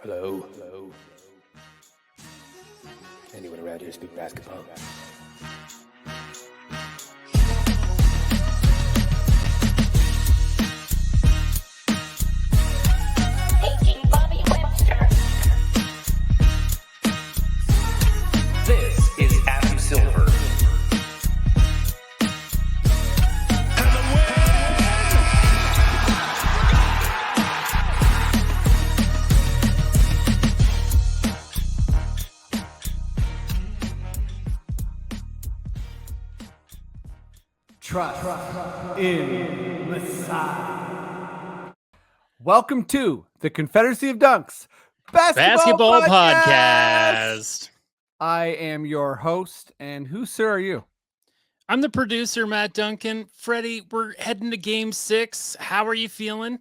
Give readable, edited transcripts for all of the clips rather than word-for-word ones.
Hello. Anyone around here speak basketball? This is Adam Silver. Trust in Masai. Welcome to the Confederacy of Dunks Basketball podcast. I am your host, and who, sir, are you? I'm the producer, Matt Duncan. Freddie, we're heading to game 6. How are you feeling?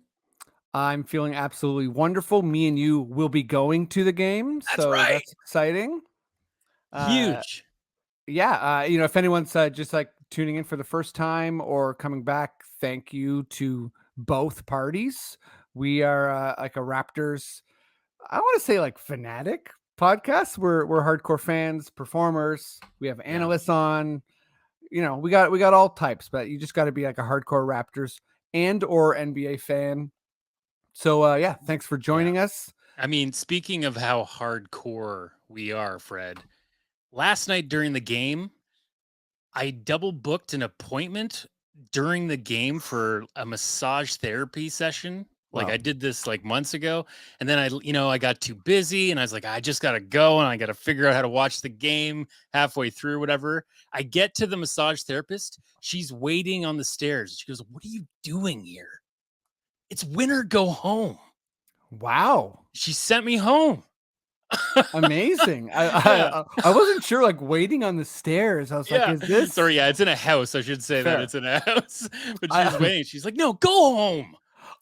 I'm feeling absolutely wonderful. Me and you will be going to the game, that's exciting. Huge. If anyone's just like tuning in for the first time or coming back, thank you to both parties. We are like a Raptors, I want to say like fanatic podcast. We're hardcore fans, performers. We have analysts on. We got all types, but you just got to be like a hardcore Raptors and or NBA fan. So thanks for joining us. I mean, speaking of how hardcore we are, Fred, last night during the game, I double booked an appointment during the game for a massage therapy session. Like, Wow. I did this like months ago, and then I got too busy and I was like, I just got to go and I got to figure out how to watch the game halfway through, whatever. I get to the massage therapist. She's waiting on the stairs. She goes, "What are you doing here? It's win or go home." Wow. She sent me home. Amazing. I wasn't sure, like waiting on the stairs. I was like, is this? Sorry, it's in a house. I should say Fair. that it's in a house. But she's waiting. She's like, "No, go home."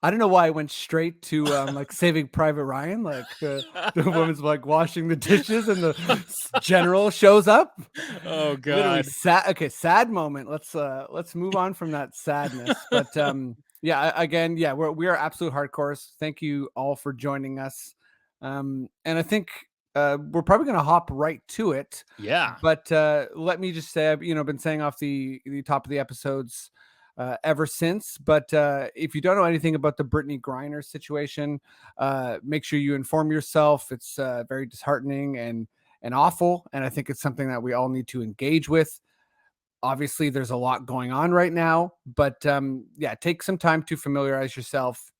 I don't know why I went straight to like Saving Private Ryan. Like the woman's like washing the dishes and the general shows up. Oh Literally God. sad. Okay, sad moment. Let's move on from that sadness. But we are absolute hardcores. Thank you all for joining us. And I think we're probably going to hop right to it. Yeah. But let me just say, I've been saying off the top of the episodes ever since. But if you don't know anything about the Brittany Griner situation, make sure you inform yourself. It's very disheartening and awful. And I think it's something that we all need to engage with. Obviously, there's a lot going on right now. But take some time to familiarize yourself.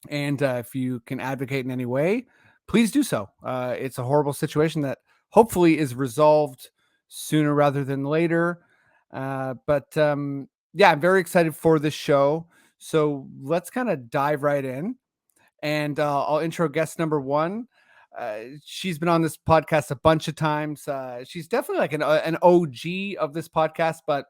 And if you can advocate in any way, please do so. It's a horrible situation that hopefully is resolved sooner rather than later. I'm very excited for this show. So let's kind of dive right in. And I'll intro guest number one. She's been on this podcast a bunch of times. She's definitely like an OG of this podcast, but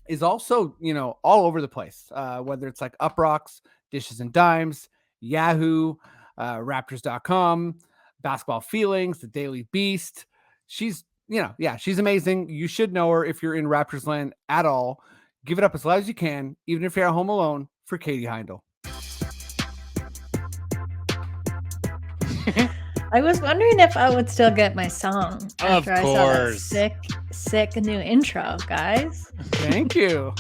is also, all over the place, whether it's like Up Rocks, Dishes and Dimes, Yahoo, Raptors.com, Basketball Feelings, The Daily Beast. She's amazing. You should know her if you're in Raptors land at all. Give it up as loud as you can, even if you're at home alone, for Katie Heindl. I was wondering if I would still get my song after I saw that sick new intro, guys. Thank you.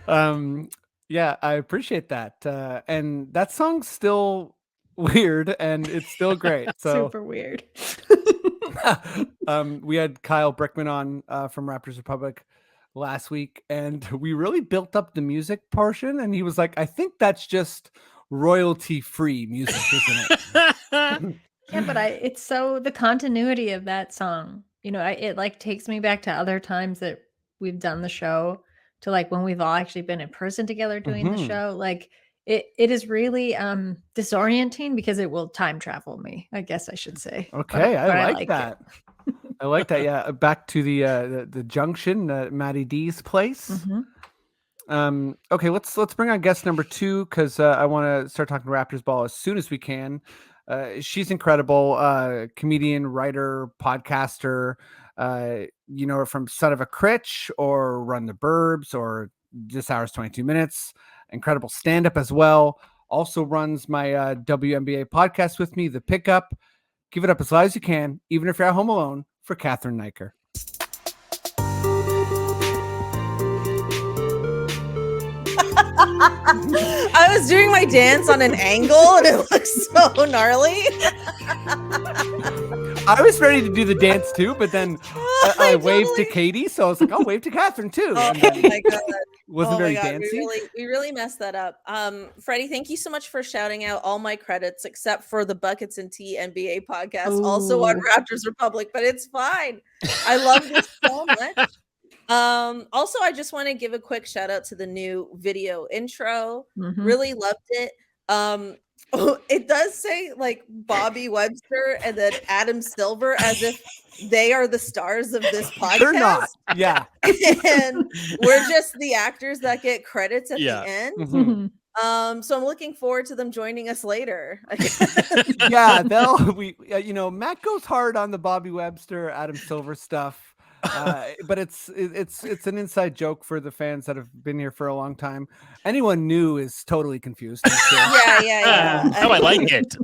Mm-hmm. I appreciate that. And that song's still weird and it's still great. So Super weird. We had Kyle Brickman on from Raptors Republic last week, and we really built up the music portion. And he was like, I think that's just royalty-free music, isn't it? Yeah, but it's so the continuity of that song, it like takes me back to other times that we've done the show, to like when we've all actually been in person together doing the show. Like it is really disorienting because it will time travel me, I guess I should say. Okay, but I like that. I like that. Yeah, back to the junction, Matty D's place. Okay, let's bring on guest number 2 because I want to start talking Raptors ball as soon as we can. She's incredible, comedian, writer, podcaster. You know her from Son of a Critch or Run the Burbs or This Hour's 22 Minutes. Incredible stand-up as well. also runs my WNBA podcast with me, The Pickup. Give it up as loud as you can, even if you're at home alone, for Cathryn Naiker. I was doing my dance on an angle and it looks so gnarly. I was ready to do the dance too, but then I waved to Katie, so I was like, I'll wave to Cathryn too. Oh my god. Wasn't very dancey. We really messed that up. Freddie, thank you so much for shouting out all my credits except for the Buckets and Tea NBA podcast, also on Raptors Republic, but it's fine. I love this so much. Also, I just want to give a quick shout out to the new video intro. Really loved it. It does say like Bobby Webster and then Adam Silver as if they are the stars of this podcast. They're not. Yeah. And we're just the actors that get credits at the end. So I'm looking forward to them joining us later. Yeah, Matt goes hard on the Bobby Webster, Adam Silver stuff. But it's an inside joke for the fans that have been here for a long time. Anyone new is totally confused. Yeah. I like it.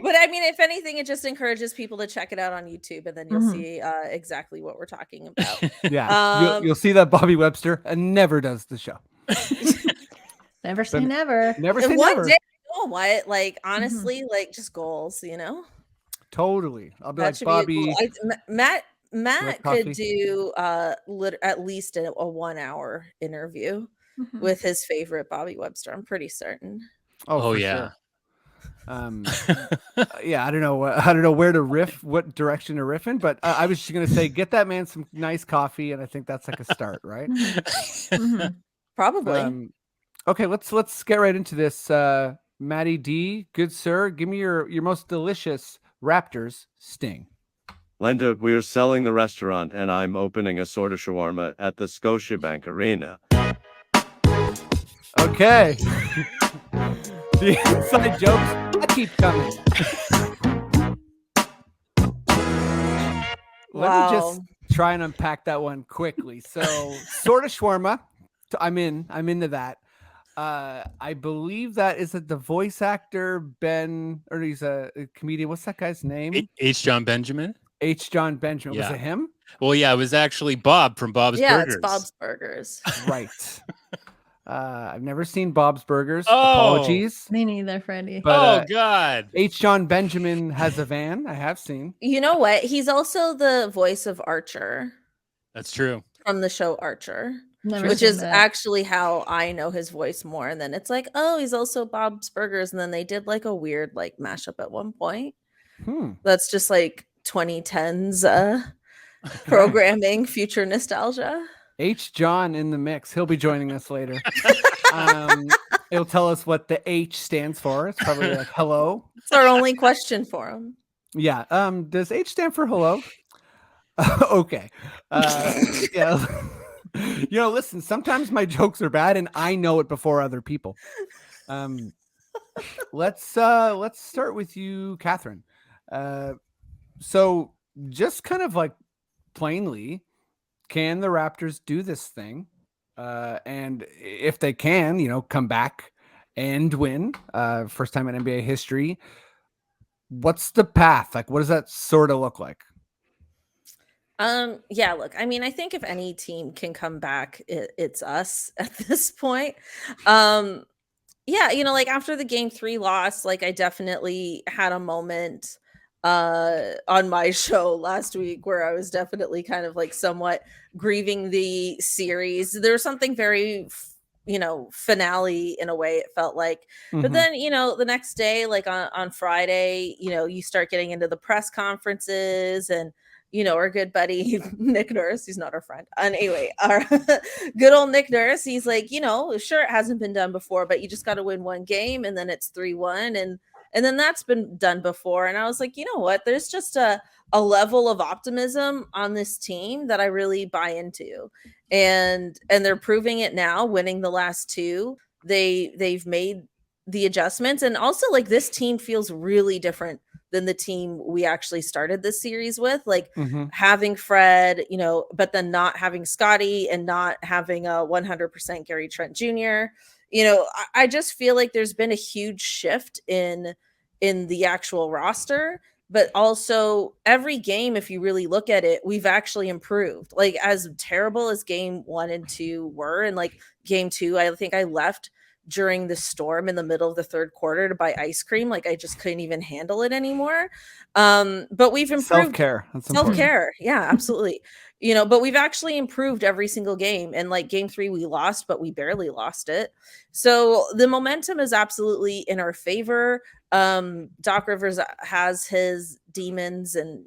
But I mean, if anything, it just encourages people to check it out on YouTube, and then you'll see exactly what we're talking about. Yeah, you'll see that Bobby Webster never does the show. Never say never. Never say one never. day, you know what? Like honestly, like just goals, you know. Totally, I'll be That like Bobby. Matt could do at least a 1 hour interview with his favorite Bobby Webster. I'm pretty certain. Oh yeah. Sure. Yeah, I don't know where to riff, what direction to riff in, but I was just gonna say, get that man some nice coffee, and I think that's like a start, right? Probably. Okay, let's get right into this. Matty D, good sir, give me your most delicious Raptors sting. Linda, we're selling the restaurant and I'm opening a sort of shawarma at the Scotiabank Arena. Okay. The inside jokes keep coming. Let me just try and unpack that one quickly. So, sort of shawarma. I'm into that. I believe that is the voice actor Ben, or he's a comedian. What's that guy's name? H. John Benjamin. H. John Benjamin. Was it him? Well, yeah, it was actually Bob from Bob's Burgers. Yeah, it's Bob's Burgers. Right. I've never seen Bob's Burgers. Oh. Apologies. Me neither, Freddie. But, God. H. John Benjamin has a van. I have seen. You know what? He's also the voice of Archer. That's true. From the show Archer. Which is actually how I know his voice more. And then it's like, oh, he's also Bob's Burgers. And then they did like a weird like mashup at one point. That's just like 2010s programming, future nostalgia. H. John in the mix. He'll be joining us later. He'll tell us what the H stands for. It's probably like hello. It's our only question for him. Yeah. Does H stand for hello? Okay. Yeah. Listen, sometimes my jokes are bad and I know it before other people. Let's start with you, Cathryn. So just kind of like plainly, can the Raptors do this thing? And if they can, come back and win, first time in NBA history, what's the path? Like, what does that sort of look like? Yeah, look, I mean, I think if any team can come back, it's us at this point. Yeah, like after the game 3 loss, like I definitely had a moment on my show last week where I was definitely kind of like somewhat grieving the series. There's something very finale in a way, it felt like. But then the next day, like on Friday, you start getting into the press conferences, and our good buddy Nick Nurse, he's not our friend. Anyway, our good old Nick Nurse, he's like, sure, it hasn't been done before, but you just got to win one game, and then it's 3-1, and then that's been done before. And I was like, you know what? There's just a level of optimism on this team that I really buy into, and they're proving it now, winning the last 2. They've made the adjustments, and also like this team feels really different than the team we actually started this series with, like having Fred, but then not having Scotty and not having a 100% Gary Trent Jr. I just feel like there's been a huge shift in the actual roster, but also every game, if you really look at it, we've actually improved. Like, as terrible as game 1 and 2 were, and like game 2, I think I left during the storm in the middle of the third quarter to buy ice cream. Like, I just couldn't even handle it anymore. But we've improved. Self-care. That's important. Self-care. Yeah, absolutely. But we've actually improved every single game. And like game 3, we lost, but we barely lost it. So the momentum is absolutely in our favor. Doc Rivers has his demons and,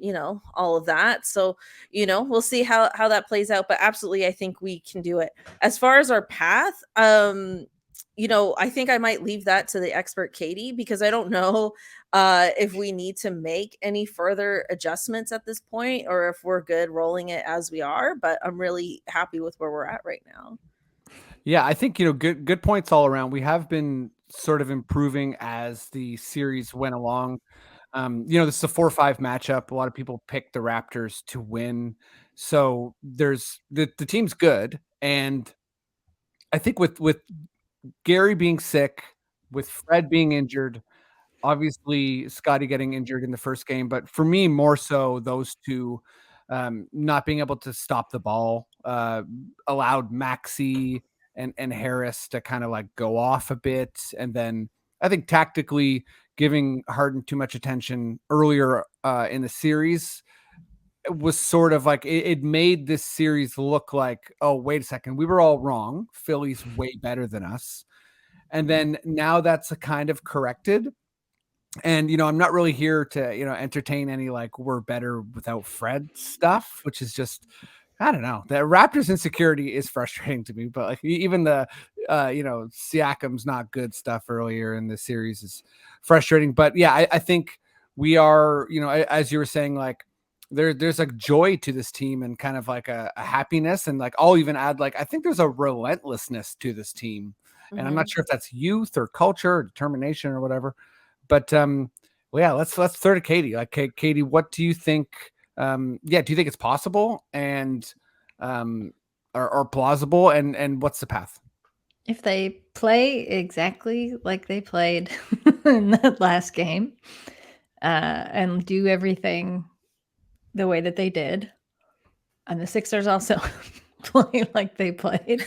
all of that. So, we'll see how that plays out. But absolutely, I think we can do it. As far as our path, I think I might leave that to the expert Katie, because I don't know if we need to make any further adjustments at this point, or if we're good rolling it as we are. But I'm really happy with where we're at right now. Yeah, I think, good points all around. We have been sort of improving as the series went along. This is a 4-5 matchup. A lot of people pick the Raptors to win. So there's the team's good. And I think with Gary being sick, with Fred being injured, obviously Scotty getting injured in the first game, but for me, more so those two not being able to stop the ball allowed Maxey and Harris to kind of like go off a bit. And then I think tactically giving Harden too much attention earlier in the series was sort of like it made this series look like, oh, wait a second, we were all wrong. Philly's way better than us. And then now that's a kind of corrected. And, I'm not really here to, entertain any like we're better without Fred stuff, which is just, I don't know. The Raptors insecurity is frustrating to me, but like even the, Siakam's not good stuff earlier in the series is frustrating. But yeah, I think we are, as you were saying, like there's like joy to this team and kind of like a happiness. And like, I'll even add, like, I think there's a relentlessness to this team. And I'm not sure if that's youth or culture or determination or whatever. But yeah, let's throw to Katie. Like, Katie, what do you think? Do you think it's possible and or plausible? And what's the path? If they play exactly like they played in that last game, and do everything the way that they did, and the Sixers also play like they played,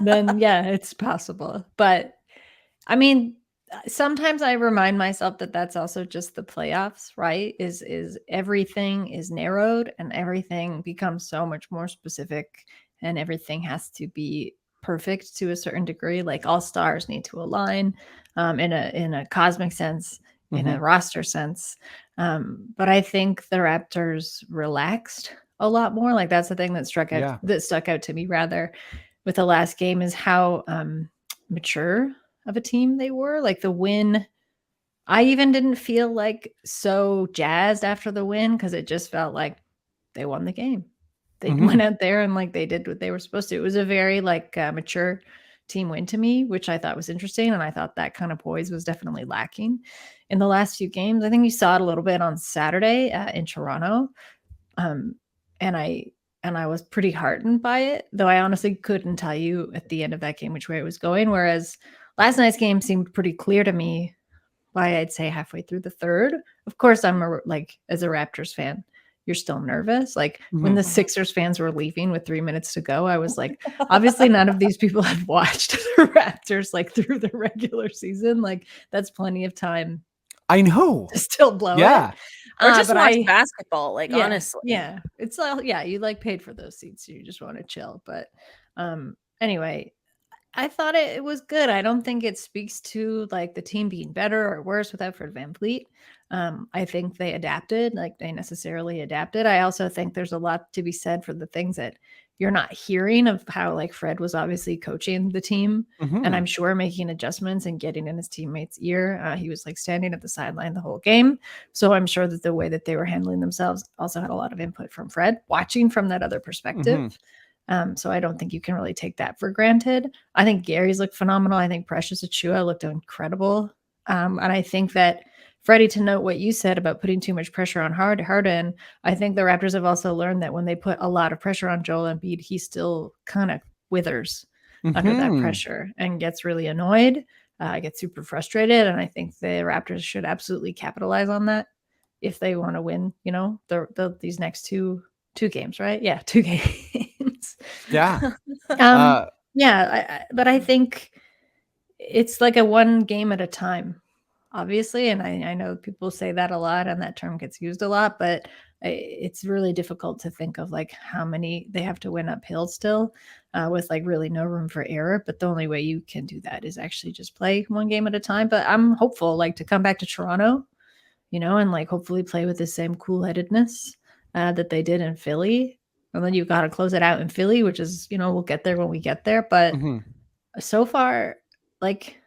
then yeah, it's possible. But I mean, sometimes I remind myself that that's also just the playoffs, right? Is everything is narrowed and everything becomes so much more specific, and everything has to be perfect to a certain degree. Like, all stars need to align in a cosmic sense, in a roster sense. But I think the Raptors relaxed a lot more. Like, that's the thing that stuck out to me rather with the last game, is how mature of a team they were. Like, the win, I even didn't feel like so jazzed after the win, because it just felt like they won the game. They went out there and like they did what they were supposed to. It was a very like mature team win to me, which I thought was interesting. And I thought that kind of poise was definitely lacking in the last few games. I think you saw it a little bit on Saturday in Toronto. And I was pretty heartened by it, though I honestly couldn't tell you at the end of that game which way it was going. Whereas last night's game seemed pretty clear to me by, I'd say, halfway through the third. Of course, I'm as a Raptors fan, you're still nervous. Like when the Sixers fans were leaving with 3 minutes to go, I was like, obviously none of these people have watched the Raptors like through the regular season. Like, that's plenty of time. I know. To still blow it. Or just watch basketball, like, honestly. Yeah. It's like, you like paid for those seats. So you just want to chill. But anyway, I thought it was good. I don't think it speaks to like the team being better or worse without Fred VanVleet. I think they adapted, like they necessarily adapted. I also think there's a lot to be said for the things that you're not hearing of how like Fred was obviously coaching the team, and I'm sure making adjustments and getting in his teammates' ear. He was like standing at the sideline the whole game. So I'm sure that the way that they were handling themselves also had a lot of input from Fred, watching from that other perspective. So I don't think you can really take that for granted. I think Gary's looked phenomenal. I think Precious Achiuwa looked incredible. And I think that, Freddie, to note what you said about putting too much pressure on Harden, I think the Raptors have also learned that when they put a lot of pressure on Joel Embiid, he still kind of withers. under that Mhm. pressure and gets really annoyed, gets super frustrated. And I think the Raptors should absolutely capitalize on that if they want to win, these next two games, right? Yeah, 2 games. Yeah. Um, Uh, yeah, but I think it's like a one game at a time, obviously. And I know people say that a lot and that term gets used a lot, but it's really difficult to think of like how many they have to win uphill still, with like really no room for error. But the only way you can do that is actually just play one game at a time. But I'm hopeful like to come back to Toronto, and like hopefully play with the same cool-headedness that they did in Philly. And then you got to close it out in Philly, which is, we'll get there when we get there. But mhm. so far, like,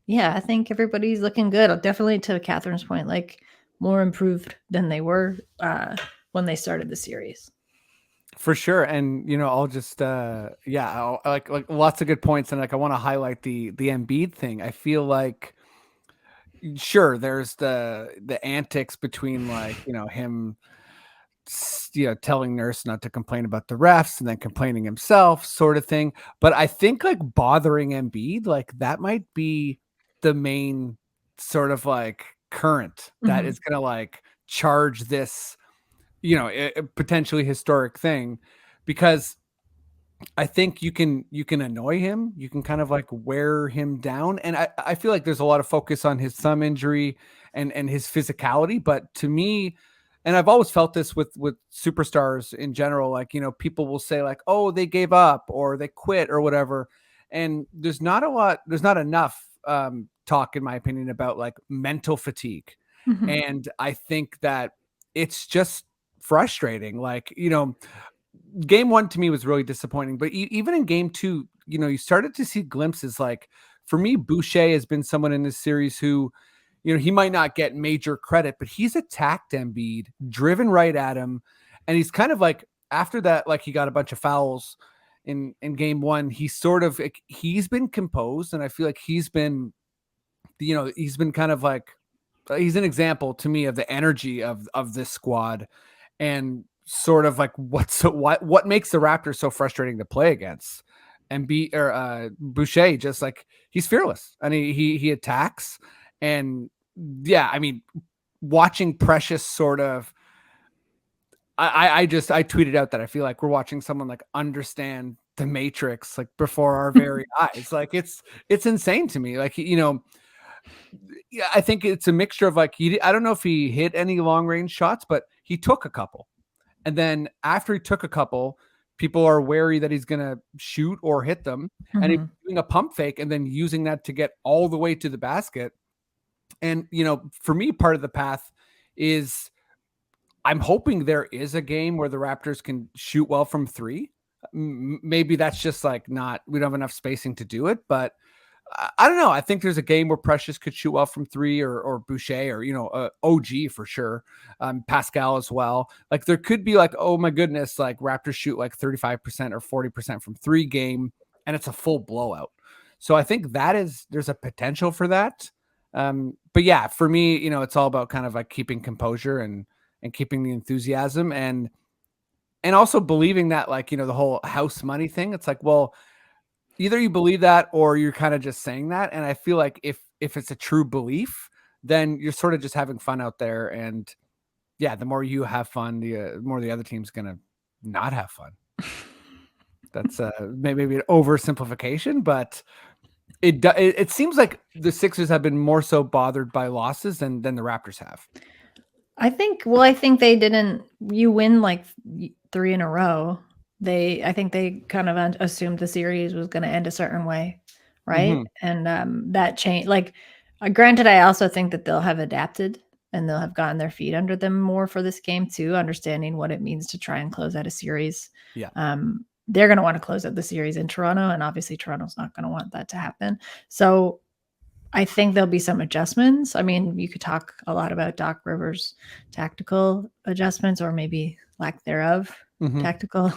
yeah, I think everybody's looking good. Definitely to Cathryn's point, like more improved than they were when they started the series. For sure. And I'll just like lots of good points. And like I want to highlight the Embiid thing. I feel like sure there's the antics between like, him telling Nurse not to complain about the refs and then complaining himself, sort of thing. But I think like bothering Embiid, like that might be the main sort of like current that is gonna like charge this, potentially historic thing, because I think you can annoy him, you can kind of like wear him down, and I feel like there's a lot of focus on his thumb injury and his physicality, but to me, and I've always felt this with superstars in general, like people will say like, oh, they gave up or they quit or whatever, and there's not enough talk, in my opinion, about like mental fatigue, and I think that it's just frustrating, like game one to me was really disappointing, but even in game two, you started to see glimpses. Like for me, Boucher has been someone in this series who, he might not get major credit, but he's attacked Embiid, driven right at him. And he's kind of like, after that, like he got a bunch of fouls in game one, he's sort of, like, he's been composed. And I feel like he's been kind of like, he's an example to me of the energy of this squad, and sort of like what makes the Raptors so frustrating to play against. And Boucher, just like he's fearless and he attacks. And yeah, I mean, watching Precious sort of, I tweeted out that I feel like we're watching someone like understand the Matrix like before our very eyes. Like it's insane to me. Like yeah, I think it's a mixture of like I don't know if he hit any long range shots, but he took a couple. And then after he took a couple, people are wary that he's going to shoot or hit them. And he's doing a pump fake and then using that to get all the way to the basket. And, for me, part of the path is I'm hoping there is a game where the Raptors can shoot well from three. Maybe that's just like we don't have enough spacing to do it, but I don't know. I think there's a game where Precious could shoot well from three, or Boucher, or OG for sure, Pascal as well. Like there could be like, oh my goodness, like Raptors shoot like 35% or 40% from three game, and it's a full blowout. So I think there's a potential for that. But yeah, for me, it's all about kind of like keeping composure and keeping the enthusiasm, and also believing that, like the whole house money thing. It's like, well, either you believe that or you're kind of just saying that. And I feel like if it's a true belief, then you're sort of just having fun out there. And yeah, the more you have fun, the more the other team's going to not have fun. That's maybe an oversimplification, but it seems like the Sixers have been more so bothered by losses than the Raptors have. I think they didn't, you win like 3 in a row. I think they kind of assumed the series was going to end a certain way, right? And that changed. Like, granted, I also think that they'll have adapted and they'll have gotten their feet under them more for this game too, understanding what it means to try and close out a series. Yeah. They're going to want to close out the series in Toronto, and obviously Toronto's not going to want that to happen. So I think there'll be some adjustments. I mean, you could talk a lot about Doc Rivers' tactical adjustments, or maybe lack thereof. Tactical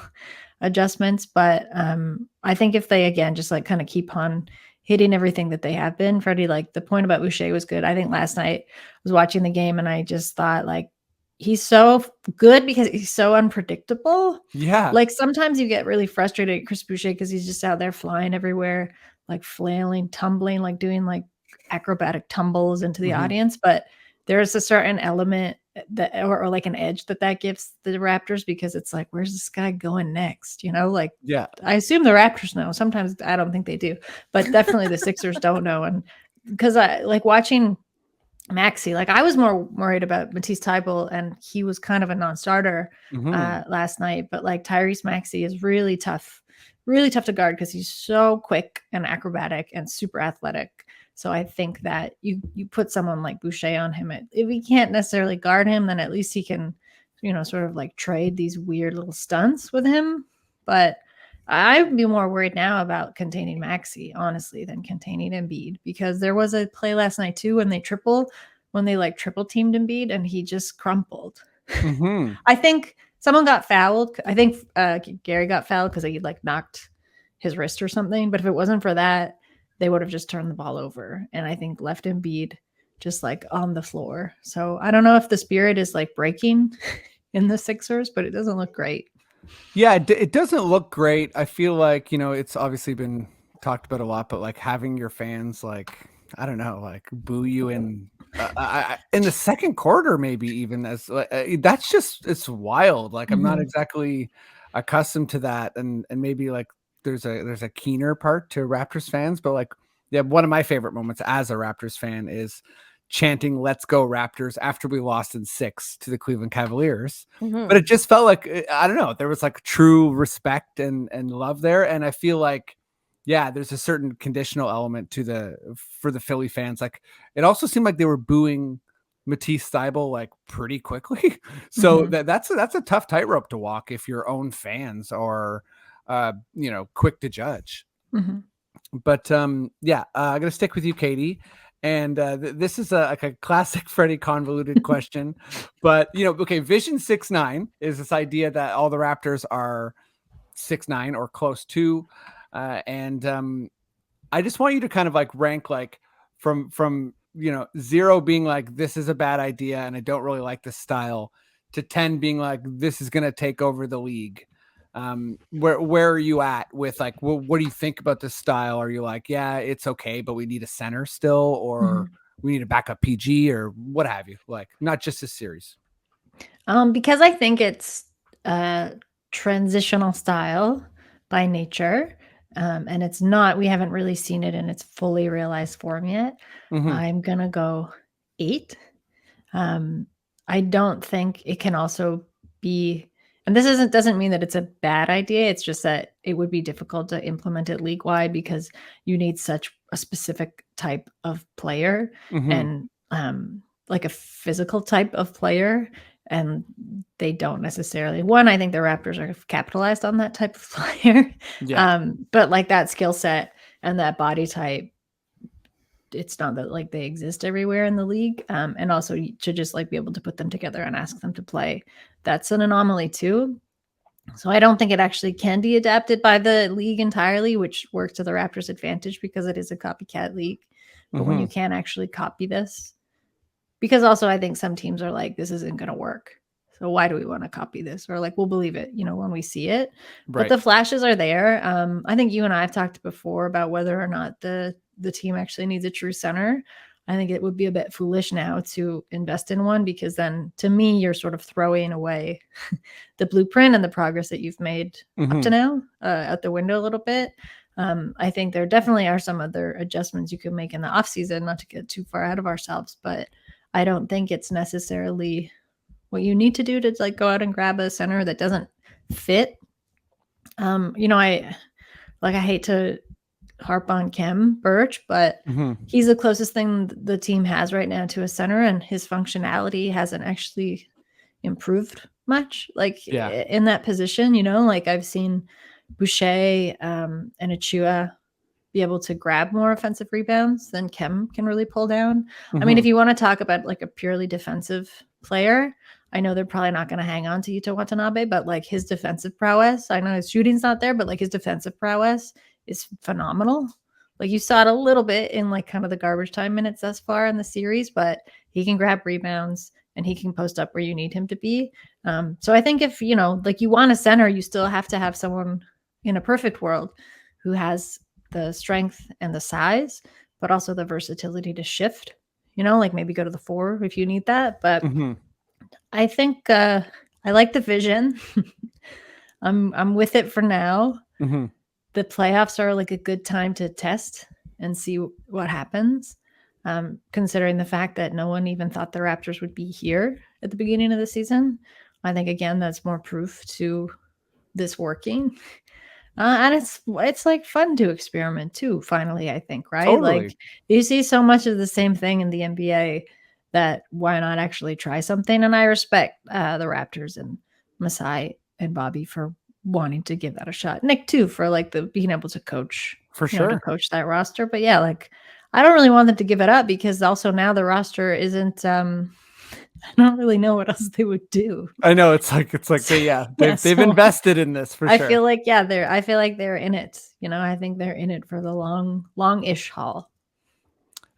adjustments, but I think if they again just like kind of keep on hitting everything that they have been, Freddie, like the point about Boucher was good. I think last night I was watching the game and I just thought like he's so good because he's so unpredictable. Yeah. Like sometimes you get really frustrated at Chris Boucher because he's just out there flying everywhere, like flailing, tumbling, like doing like acrobatic tumbles into the audience. But there's a certain element that, or like an edge that gives the Raptors, because it's like, where's this guy going next? You know, like, Yeah. I assume the Raptors know. Sometimes I don't think they do, but definitely the Sixers don't know. And because I like watching Maxey, like I was more worried about Matisse Thybulle, and he was kind of a non-starter last night. But like Tyrese Maxey is really tough to guard because he's so quick and acrobatic and super athletic. So I think that you put someone like Boucher on him. If he can't necessarily guard him, then at least he can, you know, sort of like trade these weird little stunts with him. But I'd be more worried now about containing Maxey, honestly, than containing Embiid, because there was a play last night too when they triple teamed Embiid and he just crumpled. I think someone got fouled. I think Gary got fouled because he like knocked his wrist or something. But if it wasn't for that, they would have just turned the ball over, and I think left Embiid just like on the floor. So I don't know if the spirit is like breaking in the Sixers, but it doesn't look great. Yeah, it doesn't look great. I feel like, you know, it's obviously been talked about a lot, but like having your fans, like, I don't know, like boo you in the second quarter, maybe even as that's just, it's wild. Like I'm not exactly accustomed to that. And maybe like there's a keener part to Raptors fans, but like, yeah, one of my favorite moments as a Raptors fan is chanting "Let's go Raptors" after we lost in 6 to the Cleveland Cavaliers. But it just felt like, I don't know, there was like true respect and love there. And I feel like, yeah, there's a certain conditional element for the Philly fans. Like it also seemed like they were booing Matisse Thybulle like pretty quickly. So that's a tough tightrope to walk if your own fans are you know, quick to judge. But yeah, I'm gonna stick with you, Katie. And this is like a classic Freddie convoluted question, but you know, okay, Vision 6'9" is this idea that all the Raptors are 6'9" or close to, and I just want you to kind of like rank like from you know 0 being like this is a bad idea and I don't really like this style, to 10 being like this is gonna take over the league. Where are you at with like what do you think about this style? Are you like, yeah, it's okay, but we need a center still, or we need a backup PG, or what have you? Like not just this series. Because I think it's a transitional style by nature. And it's not, we haven't really seen it in its fully realized form yet. I'm gonna go 8. I don't think it can also be, and this doesn't mean that it's a bad idea. It's just that it would be difficult to implement it league wide because you need such a specific type of player and like a physical type of player. And they don't necessarily. One, I think the Raptors are capitalized on that type of player. But like that skill set and that body type, it's not that like they exist everywhere in the league. And also to just like be able to put them together and ask them to play, that's an anomaly too. So I don't think it actually can be adapted by the league entirely, which works to the Raptors' advantage because it is a copycat league. But when you can't actually copy this, because also I think some teams are like, this isn't going to work. So why do we want to copy this? Or like, we'll believe it, you know, when we see it. But the flashes are there. I think you and I have talked before about whether or not the team actually needs a true center. I think it would be a bit foolish now to invest in one, because then to me, you're sort of throwing away the blueprint and the progress that you've made up to now out the window a little bit. I think there definitely are some other adjustments you can make in the offseason, not to get too far out of ourselves, but I don't think it's necessarily what you need to do to like go out and grab a center that doesn't fit. You know, I hate to harp on Khem Birch, but he's the closest thing the team has right now to a center, and his functionality hasn't actually improved much like in that position. You know, like I've seen Boucher and Achua be able to grab more offensive rebounds than Khem can really pull down. I mean, if you want to talk about like a purely defensive player, I know they're probably not going to hang on to Yuta Watanabe, but like his defensive prowess, I know his shooting's not there, but like his defensive prowess is phenomenal. Like you saw it a little bit in like kind of the garbage time minutes thus far in the series, but he can grab rebounds. and he can post up where you need him to be. So I think if, you know, like you want a center, you still have to have someone in a perfect world who has the strength and the size, but also the versatility to shift, you know, like maybe go to the 4 if you need that. But I think I like the vision. I'm with it for now. The playoffs are like a good time to test and see what happens. Considering the fact that no one even thought the Raptors would be here at the beginning of the season. I think, again, that's more proof to this working. And it's like fun to experiment too, finally, I think, right? Totally. Like you see so much of the same thing in the NBA that why not actually try something? And I respect the Raptors and Masai and Bobby for wanting to give that a shot. Nick too, for like the being able to coach, For you know, to sure. coach that roster. But yeah, like I don't really want them to give it up because also now the roster isn't I don't really know what else they would do. I know it's like they've so invested in this for I sure. feel like I feel like they're in it. You know, I think they're in it for the long-ish haul.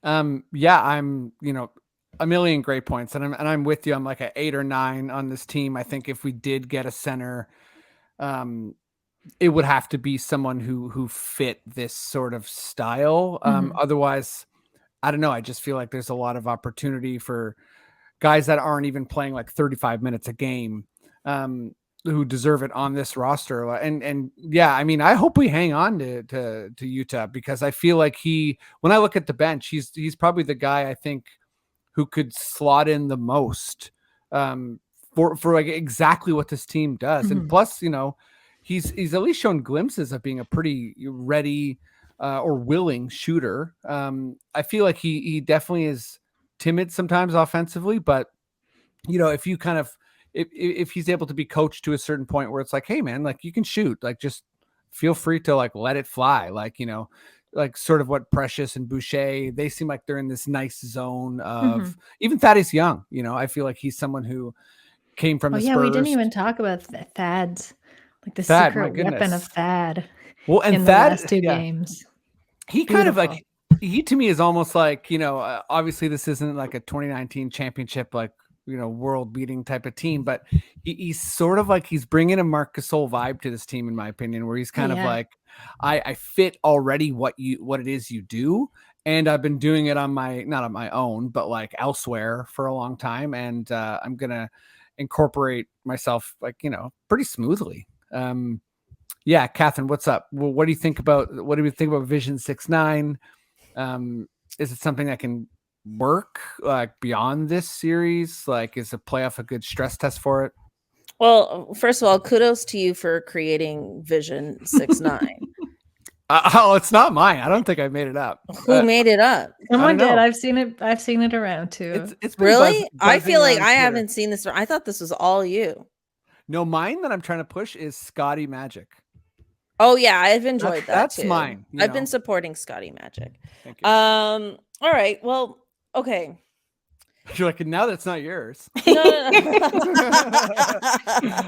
Yeah, I'm, you know, a million great points, and I'm with you. I'm like an 8 or 9 on this team. I think if we did get a center, it would have to be someone who fit this sort of style. Otherwise, I don't know. I just feel like there's a lot of opportunity for guys that aren't even playing like 35 minutes a game, who deserve it on this roster. And yeah, I mean, I hope we hang on to Utah, because I feel like when I look at the bench, he's probably the guy I think who could slot in the most, for like exactly what this team does. And plus, you know, he's at least shown glimpses of being a pretty ready or willing shooter. I feel like he definitely is timid sometimes offensively, but you know, if you kind of if he's able to be coached to a certain point where it's like, hey man, like you can shoot, like just feel free to like let it fly, like, you know, like sort of what Precious and Boucher, they seem like they're in this nice zone of even Thaddeus Young. You know, I feel like he's someone who came from the Spurs. We didn't even talk about Thad's, like the Thad, my secret weapon of goodness. Thad. Well, and in the Thad, last 2 games. He kind of like, he to me is almost like, you know, obviously this isn't like a 2019 championship, like, you know, world beating type of team, but he's sort of like, he's bringing a Marc Gasol vibe to this team, in my opinion, where he's kind of like, I fit already what it is you do. And I've been doing it on not on my own, but like elsewhere for a long time. And I'm going to incorporate myself, like, you know, pretty smoothly. Yeah, Cathryn, what's up? Well, what do you think about Vision 6-9? Is it something that can work like beyond this series? Like, is a playoff a good stress test for it? Well, first of all, kudos to you for creating Vision 6-9. Oh, it's not mine. I don't think I made it up. Who made it up? Someone did. I've seen it around too. It's really? I feel like I haven't seen this. I thought this was all you. No, mine that I'm trying to push is Scotty Magic. Oh yeah, I've enjoyed that. That's too. mine. I've been supporting Scotty Magic. Thank you. All right. Well, okay. You're like, now that's not yours. No. I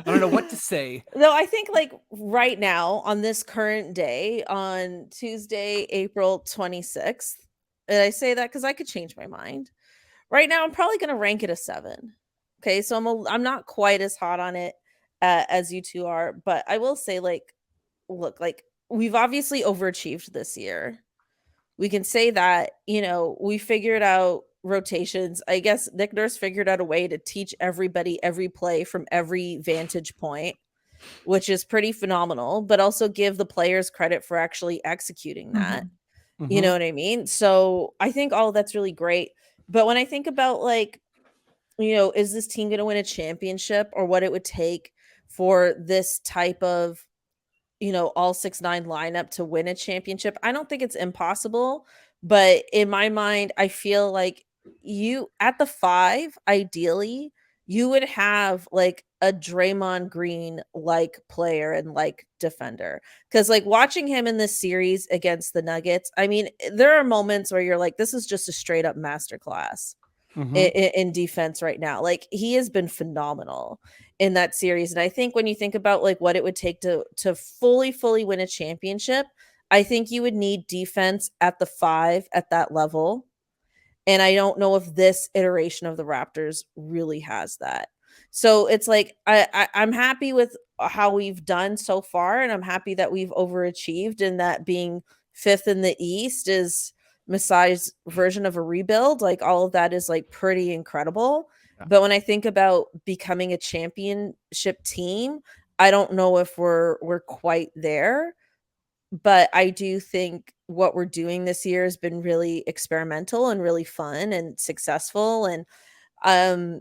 don't know what to say. No, I think like right now on this current day, on Tuesday, April 26th, and I say that because I could change my mind. Right now, I'm probably going to rank it a 7. Okay, so I'm not quite as hot on it as you two are, but I will say, like, look, like we've obviously overachieved this year. We can say that, you know, we figured out rotations. I guess Nick Nurse figured out a way to teach everybody every play from every vantage point, which is pretty phenomenal, but also give the players credit for actually executing that. You know what I mean? So I think all of that's really great. But when I think about, like, you know, is this team going to win a championship, or what it would take for this type of, you know, all 6-9 lineup to win a championship, I don't think it's impossible. But in my mind, I feel like you at the 5, ideally, you would have like a Draymond Green like player and like defender. Because like watching him in this series against the Nuggets, I mean, there are moments where you're like, this is just a straight up masterclass in defense right now. Like, he has been phenomenal in that series. And I think when you think about like what it would take to fully win a championship, I think you would need defense at the 5 at that level. And I don't know if this iteration of the Raptors really has that. So it's like I'm happy with how we've done so far, and I'm happy that we've overachieved, and that being 5th in the East is Masai's version of a rebuild. Like, all of that is like pretty incredible. Yeah. But when I think about becoming a championship team, I don't know if we're quite there. But I do think what we're doing this year has been really experimental and really fun and successful. And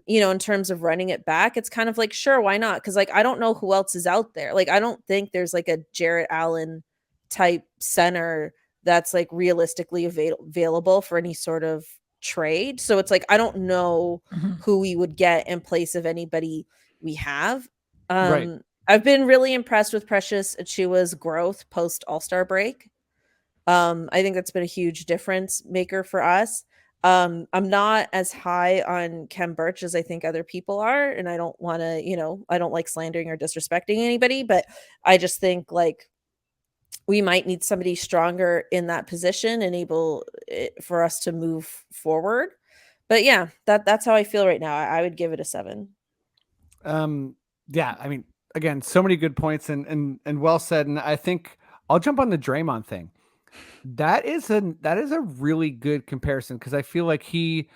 in terms of running it back, it's kind of like, sure, why not? Because like I don't know who else is out there. Like, I don't think there's like a Jarrett Allen type center that's like realistically available for any sort of trade. So it's like I don't know who we would get in place of anybody we have. Right. I've been really impressed with Precious Achiuwa's growth post All-Star break. I think that's been a huge difference maker for us. I'm not as high on Kem Birch as I think other people are, and I don't want to, I don't like slandering or disrespecting anybody, but I just think like we might need somebody stronger in that position and able for us to move forward. But yeah, that's how I feel right now. I would give it a 7. Yeah, I mean, again, so many good points and well said. And I think I'll jump on the Draymond thing. That is a really good comparison, because I feel like he,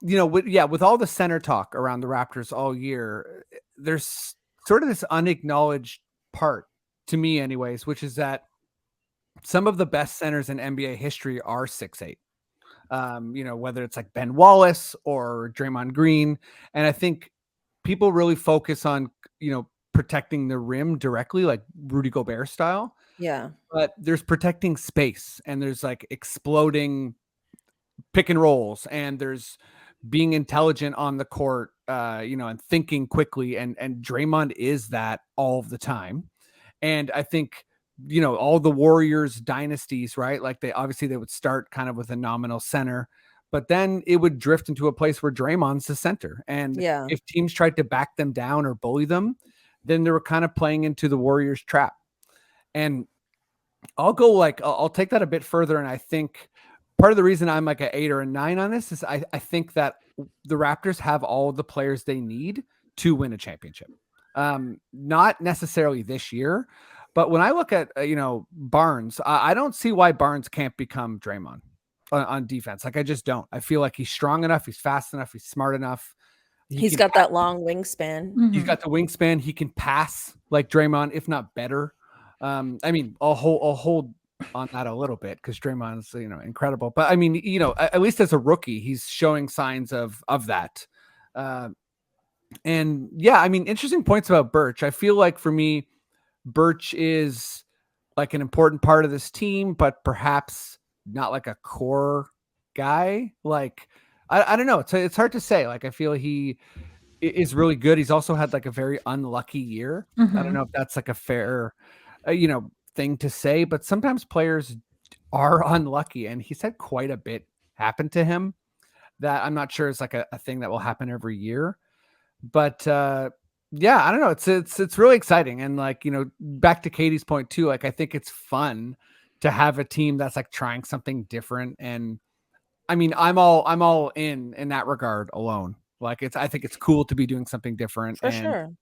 with all the center talk around the Raptors all year, there's sort of this unacknowledged part, to me anyways, which is that some of the best centers in NBA history are 6'8". Whether it's like Ben Wallace or Draymond Green. And I think people really focus on, protecting the rim directly, like Rudy Gobert style. Yeah. But there's protecting space, and there's like exploding pick and rolls, and there's being intelligent on the court, and thinking quickly. And Draymond is that all of the time. And I think, all the Warriors dynasties, right? Like they would start kind of with a nominal center, but then it would drift into a place where Draymond's the center. And Yeah. if teams tried to back them down or bully them, then they were kind of playing into the Warriors trap. And I'll take that a bit further. And I think part of the reason I'm like an 8 or a 9 on this is I think that the Raptors have all the players they need to win a championship. Not necessarily this year, but when I look at, Barnes, I don't see why Barnes can't become Draymond on defense. Like, I just don't. I feel like he's strong enough. He's fast enough. He's smart enough. He's got that long wingspan. He's got the wingspan. He can pass like Draymond, if not better. I mean, I'll hold on that a little bit, because Draymond's, incredible. But I mean, at least as a rookie, he's showing signs of that. And yeah, I mean, interesting points about Birch. I feel like for me, Birch is like an important part of this team, but perhaps not like a core guy. Like, I don't know. It's hard to say. Like, I feel he is really good. He's also had like a very unlucky year. I don't know if that's like a fair, thing to say, but sometimes players are unlucky, and he's had quite a bit happen to him that I'm not sure is like a thing that will happen every year. But yeah, I don't know. It's really exciting. And like, back to Katie's point too, like I think it's fun to have a team that's like trying something different. And I mean, I'm all in that regard alone. Like I think it's cool to be doing something different. For and,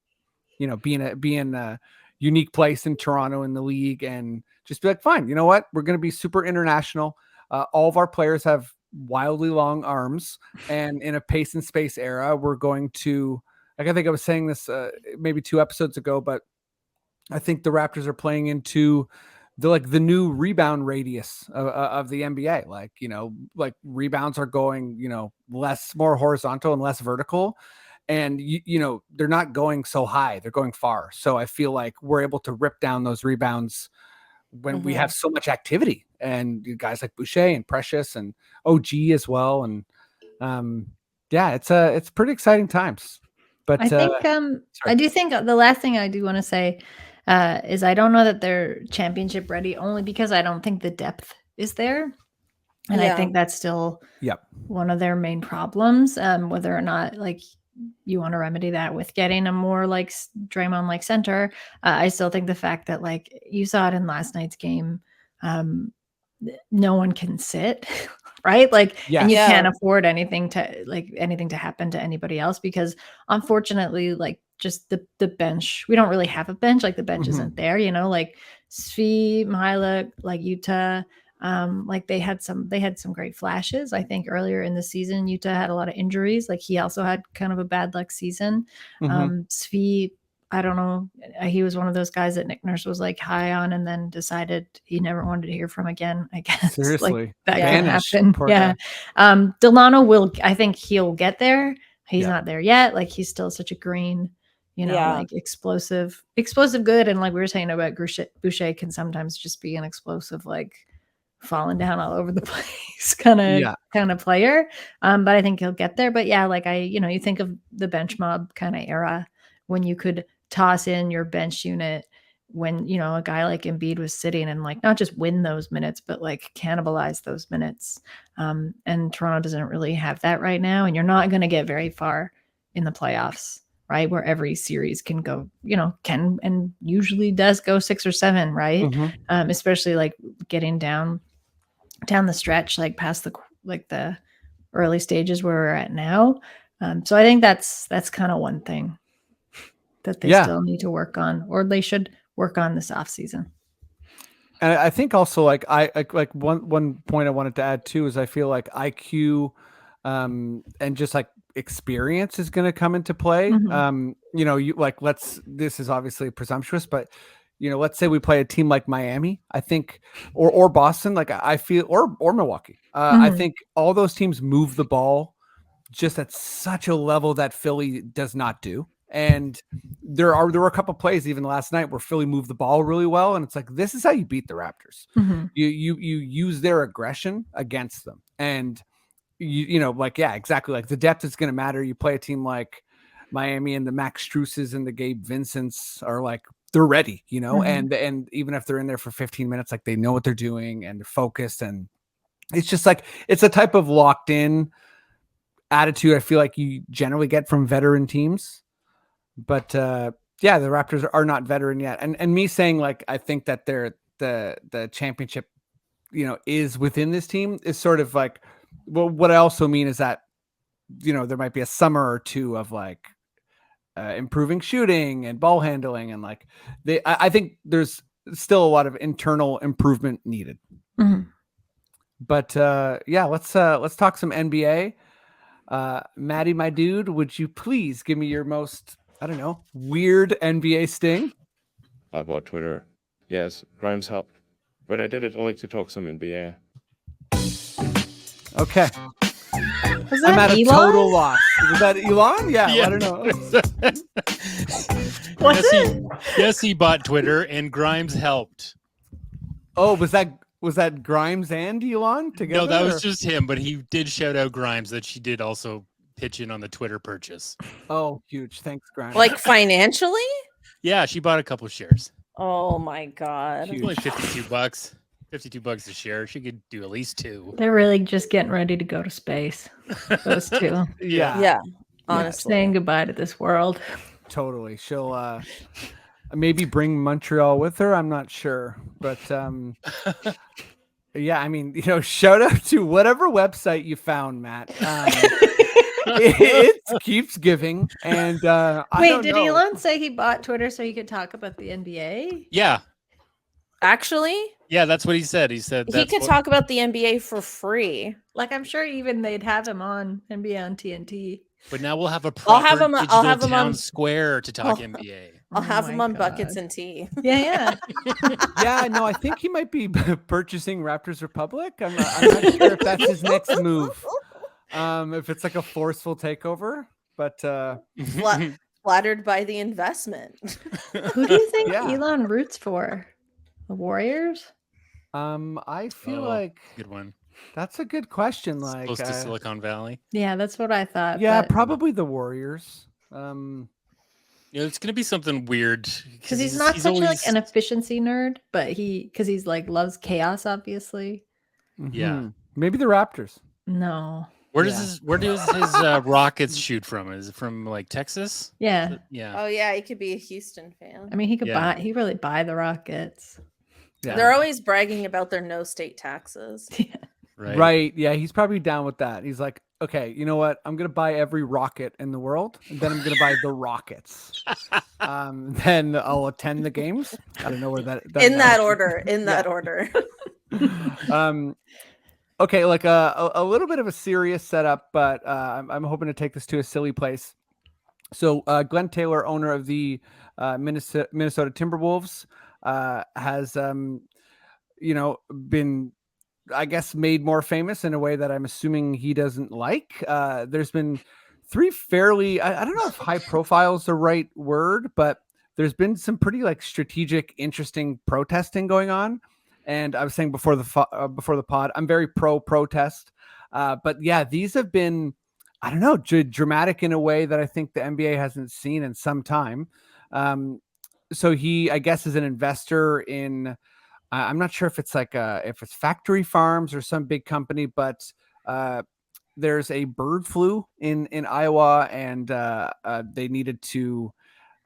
sure. Being a unique place in Toronto in the league, and just be like, fine, you know what? We're going to be super international. All of our players have wildly long arms, and in a pace and space era, we're going to, like, I think I was saying this maybe 2 episodes ago, but I think the Raptors are playing into the new rebound radius of the NBA. Like, like rebounds are going, more horizontal and less vertical. And, they're not going so high. They're going far. So I feel like we're able to rip down those rebounds when we have so much activity, and you guys like Boucher and Precious and OG as well. And yeah, it's pretty exciting times. But I think I do think the last thing I do want to say is I don't know that they're championship ready, only because I don't think the depth is there. And I think that's still one of their main problems. Whether or not like you want to remedy that with getting a more like Draymond like center. I still think the fact that like you saw it in last night's game, no one can sit. right? Like, Yeah. and you Yeah. can't afford anything to happen to anybody else, because unfortunately, like, just the bench, we don't really have a bench. Like, the bench isn't there, like Svi, Mihailuk, like Utah. Like they had some great flashes. I think earlier in the season, Utah had a lot of injuries. Like, he also had kind of a bad luck season. Svi, I don't know. He was one of those guys that Nick Nurse was like high on and then decided he never wanted to hear from again, I guess. Seriously. Like, that could Vanished, happen. poor Yeah. Delano I think he'll get there. He's not there yet. Like, he's still such a green, like explosive good. And like we were saying about Boucher can sometimes just be an explosive, like falling down all over the place kind of player. But I think he'll get there. But yeah, like you think of the bench mob kind of era when you could toss in your bench unit when, a guy like Embiid was sitting and like not just win those minutes, but like cannibalize those minutes. And Toronto doesn't really have that right now. And you're not going to get very far in the playoffs, right? Where every series can go, can and usually does go 6 or 7, right? Especially like getting down the stretch, like past the early stages where we're at now. So I think that's kind of one thing that they still need to work on, or they should work on this off season. And I think also like one point I wanted to add too is I feel like IQ and just like experience is going to come into play. This is obviously presumptuous, but let's say we play a team like Miami, I think, or Boston, like I feel, or Milwaukee. I think all those teams move the ball just at such a level that Philly does not do. And there were a couple plays even last night where Philly moved the ball really well, and it's like, this is how you beat the Raptors. You use their aggression against them, and exactly, like the depth is going to matter. You play a team like Miami, and the Max Struses and the Gabe Vincents are like, they're ready, and even if they're in there for 15 minutes, like they know what they're doing and they're focused, and it's just like it's a type of locked in attitude I feel like you generally get from veteran teams. But the Raptors are not veteran yet. And me saying like I think that they're the championship, is within this team is sort of like, well, what I also mean is that, there might be a summer or two of like improving shooting and ball handling, and like I think there's still a lot of internal improvement needed. But let's talk some NBA. Maddie, my dude, would you please give me your most, I don't know, weird NBA sting? About Twitter. Yes, Grimes helped. But I did it only to talk some NBA. Okay. Was I'm that at a Elon? total loss. Was that Elon? Yeah. I don't know. Yes, he bought Twitter and Grimes helped. Oh, was that Grimes and Elon together? No, that was just him, but he did shout out Grimes that she did also pitch in on the Twitter purchase. Oh, huge. Thanks, Grimes. Like financially? Yeah, she bought a couple shares. Oh my God. It's only $52. $52 a share. She could do at least 2. They're really just getting ready to go to space. Those two. Yeah. Honestly. Saying goodbye to this world. Totally. She'll maybe bring Montreal with her. I'm not sure. But I mean, shout out to whatever website you found, Matt. It keeps giving. And wait, did Elon say he bought Twitter so he could talk about the NBA? Yeah. Actually? Yeah, that's what he said. He said he could talk about the NBA for free. Like, I'm sure even they'd have him on NBA on TNT. But now we'll have a proper I'll have him town on square to talk NBA. I'll have him on Buckets and Tea. Yeah. Yeah, no, I think he might be purchasing Raptors Republic. I'm not sure if that's his next move. If it's like a forceful takeover, but Flattered by the investment. Who do you think Elon roots for? The Warriors? I feel like good one. That's a good question. Like close to Silicon Valley. Yeah, that's what I thought. Yeah, probably the Warriors. It's gonna be something weird because he's not such like an efficiency nerd, but he's like loves chaos, obviously. Yeah, maybe the Raptors. No. Where does his Rockets shoot from? Is it from like Texas? Yeah. Yeah. Oh yeah, he could be a Houston fan. I mean, he really buy the Rockets. Yeah. They're always bragging about their no state taxes. Yeah. Right. Yeah, he's probably down with that. He's like, okay, you know what? I'm gonna buy every rocket in the world, and then I'm gonna buy the Rockets. Then I'll attend the games. I don't know where that in that order. In that order. Okay, like a little bit of a serious setup, but I'm hoping to take this to a silly place. So Glen Taylor, owner of the Minnesota Timberwolves, has been, I guess, made more famous in a way that I'm assuming he doesn't like. There's been three fairly, I don't know if high profile is the right word, but there's been some pretty like strategic, interesting protesting going on. And I was saying before the pod, I'm very pro protest. But yeah, these have been, I don't know, dramatic in a way that I think the NBA hasn't seen in some time. So he, I guess, is an investor in, I'm not sure if it's like if it's Factory Farms or some big company, but there's a bird flu in Iowa, and they needed to,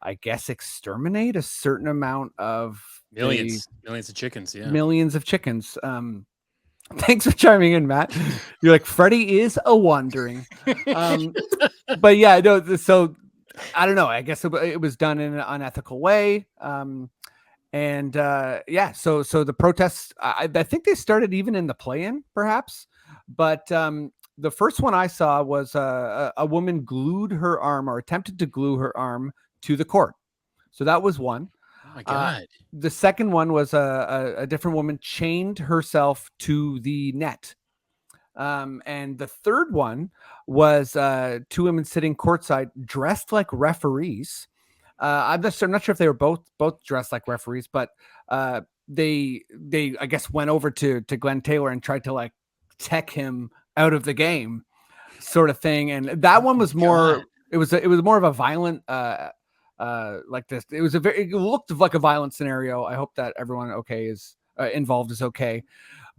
I guess, exterminate a certain amount of Millions of chickens. Yeah. millions of chickens. Thanks for chiming in, Matt. You're like, Freddie is a wandering. But yeah, no. So I don't know. I guess it was done in an unethical way. And yeah, so the protests, I think they started even in the play-in, perhaps. But the first one I saw was a woman glued her arm, or attempted to glue her arm, to the court. So that was one. Oh my God. The second one was a different woman chained herself to the net. And the third one was two women sitting courtside dressed like referees. I'm not sure if they were both dressed like referees, but they I guess went over to Glen Taylor and tried to like tech him out of the game, sort of thing. And that one was more. It was more of a violent. Like this, it looked like a violent scenario. I hope that everyone is involved is okay,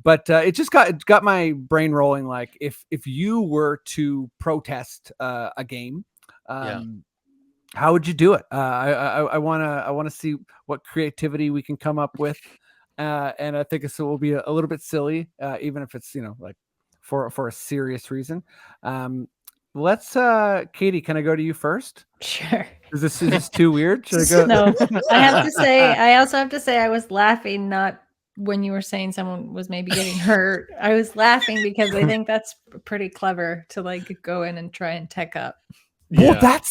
but it just got my brain rolling. Like if you were to protest a game, how would you do it? I want to see what creativity we can come up with, and I think this will be a little bit silly, even if it's like for a serious reason. Let's Katie, can I go to you first? Sure. Is this too weird? Should I go? No, I also have to say I was laughing not when you were saying someone was maybe getting hurt. I was laughing because I think that's pretty clever to like go in and try and tech up. Well, that's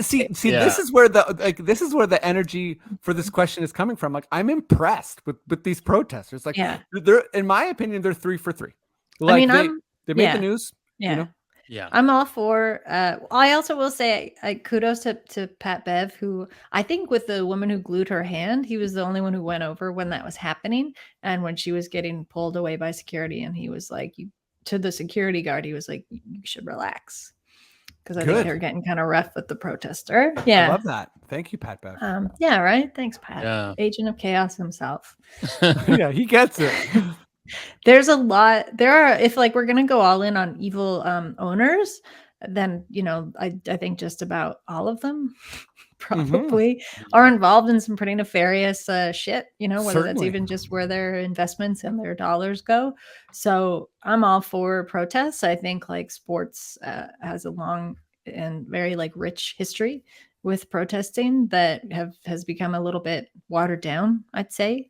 see. Yeah. This is where the energy for this question is coming from. Like, I'm impressed with these protesters. Like, they're, in my opinion, they're 3 for 3. Like, I mean, they made the news. Yeah. Yeah, I'm all for. I also will say, kudos to Pat Bev, who I think with the woman who glued her hand, he was the only one who went over when that was happening, and when she was getting pulled away by security, and he was like, to the security guard, he was like, you should relax, because I think they're getting kind of rough with the protester. Yeah, I love that. Thank you, Pat Bev. Yeah, right. Thanks, Pat. Yeah. Agent of Chaos himself. Yeah, he gets it. There's a lot. If like we're gonna go all in on evil owners, then I think just about all of them probably are involved in some pretty nefarious shit. Whether that's even just where their investments and their dollars go. So I'm all for protests. I think like sports has a long and very like rich history with protesting that has become a little bit watered down, I'd say.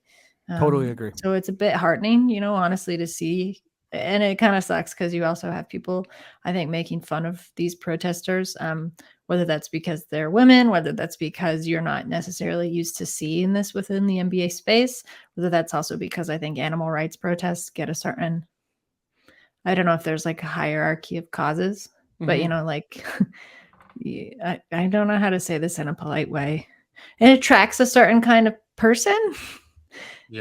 Totally agree. So it's a bit heartening, honestly, to see. And it kind of sucks because you also have people, I think, making fun of these protesters, whether that's because they're women, whether that's because you're not necessarily used to seeing this within the NBA space, whether that's also because I think animal rights protests get a certain, I don't know if there's like a hierarchy of causes, but like, I don't know how to say this in a polite way. It attracts a certain kind of person.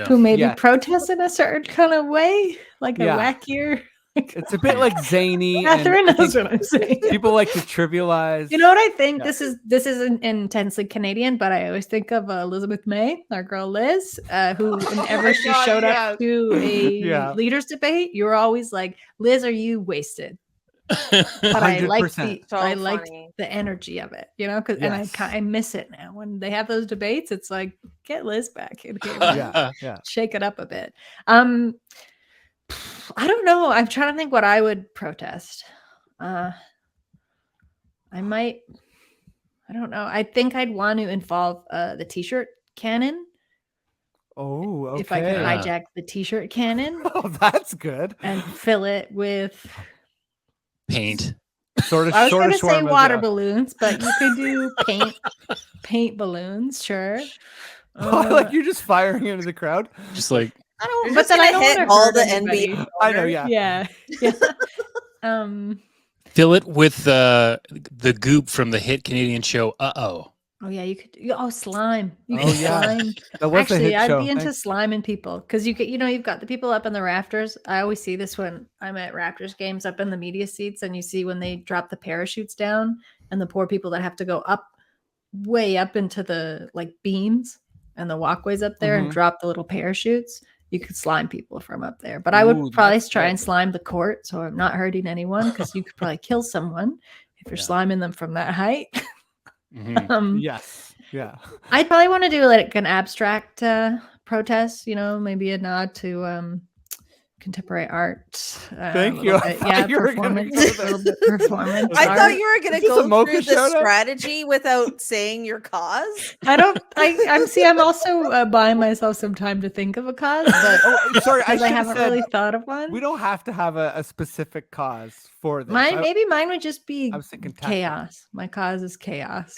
Who maybe protest in a certain kind of way, like a wackier. It's a bit like zany. Cathryn knows what I'm saying. People like to trivialize. You know what I think? Yeah. This is intensely Canadian, but I always think of Elizabeth May, our girl Liz, who whenever she showed up to a leaders debate, you were always like, Liz, are you wasted? But I liked the energy of it, because and I miss it now when they have those debates. It's like, get Liz back and shake it up a bit. I don't know. I'm trying to think what I would protest. I don't know. I think I'd want to involve the t-shirt cannon. Oh, okay. If I could Yeah. hijack the t-shirt cannon Oh, that's good. and fill it with Paint. Sort of. I was going to say shawarmas, water yeah. balloons, but you could do paint balloons, sure. Like you're just firing into the crowd. Just like I don't, You're but just then I gonna don't hit want all to the anybody. NBA. I know, yeah. Yeah. fill it with the goop from the hit Canadian show Uh-Oh. Oh yeah, you could. Oh, slime. You Oh, could yeah. slime. That was a Actually, hit I'd show. be into Thanks. sliming people because you could. You've got the people up in the rafters. I always see this when I'm at Raptors games up in the media seats, and you see when they drop the parachutes down, and the poor people that have to go up, way up into the like beams and the walkways up there and Mhm. drop the little parachutes. You could slime people from up there, but I would Ooh, probably that's try good. and slime the court, so I'm not hurting anyone because you could probably kill someone if you're Yeah. sliming them from that height. Mhm. Yes. Yeah. I'd probably want to do like an abstract protest, maybe a nod to contemporary art. Thank a you. little I bit, thought yeah, you were gonna performance, go a there. little bit performance I art. thought you were gonna Is this a go mocha through the shout-out? strategy without saying your cause. I'm also buying myself some time to think of a cause, but Oh, sorry. I because I should have haven't said really thought of one. we don't have to have a specific cause for this. Maybe mine would just be I was thinking tactic. chaos. My cause is chaos,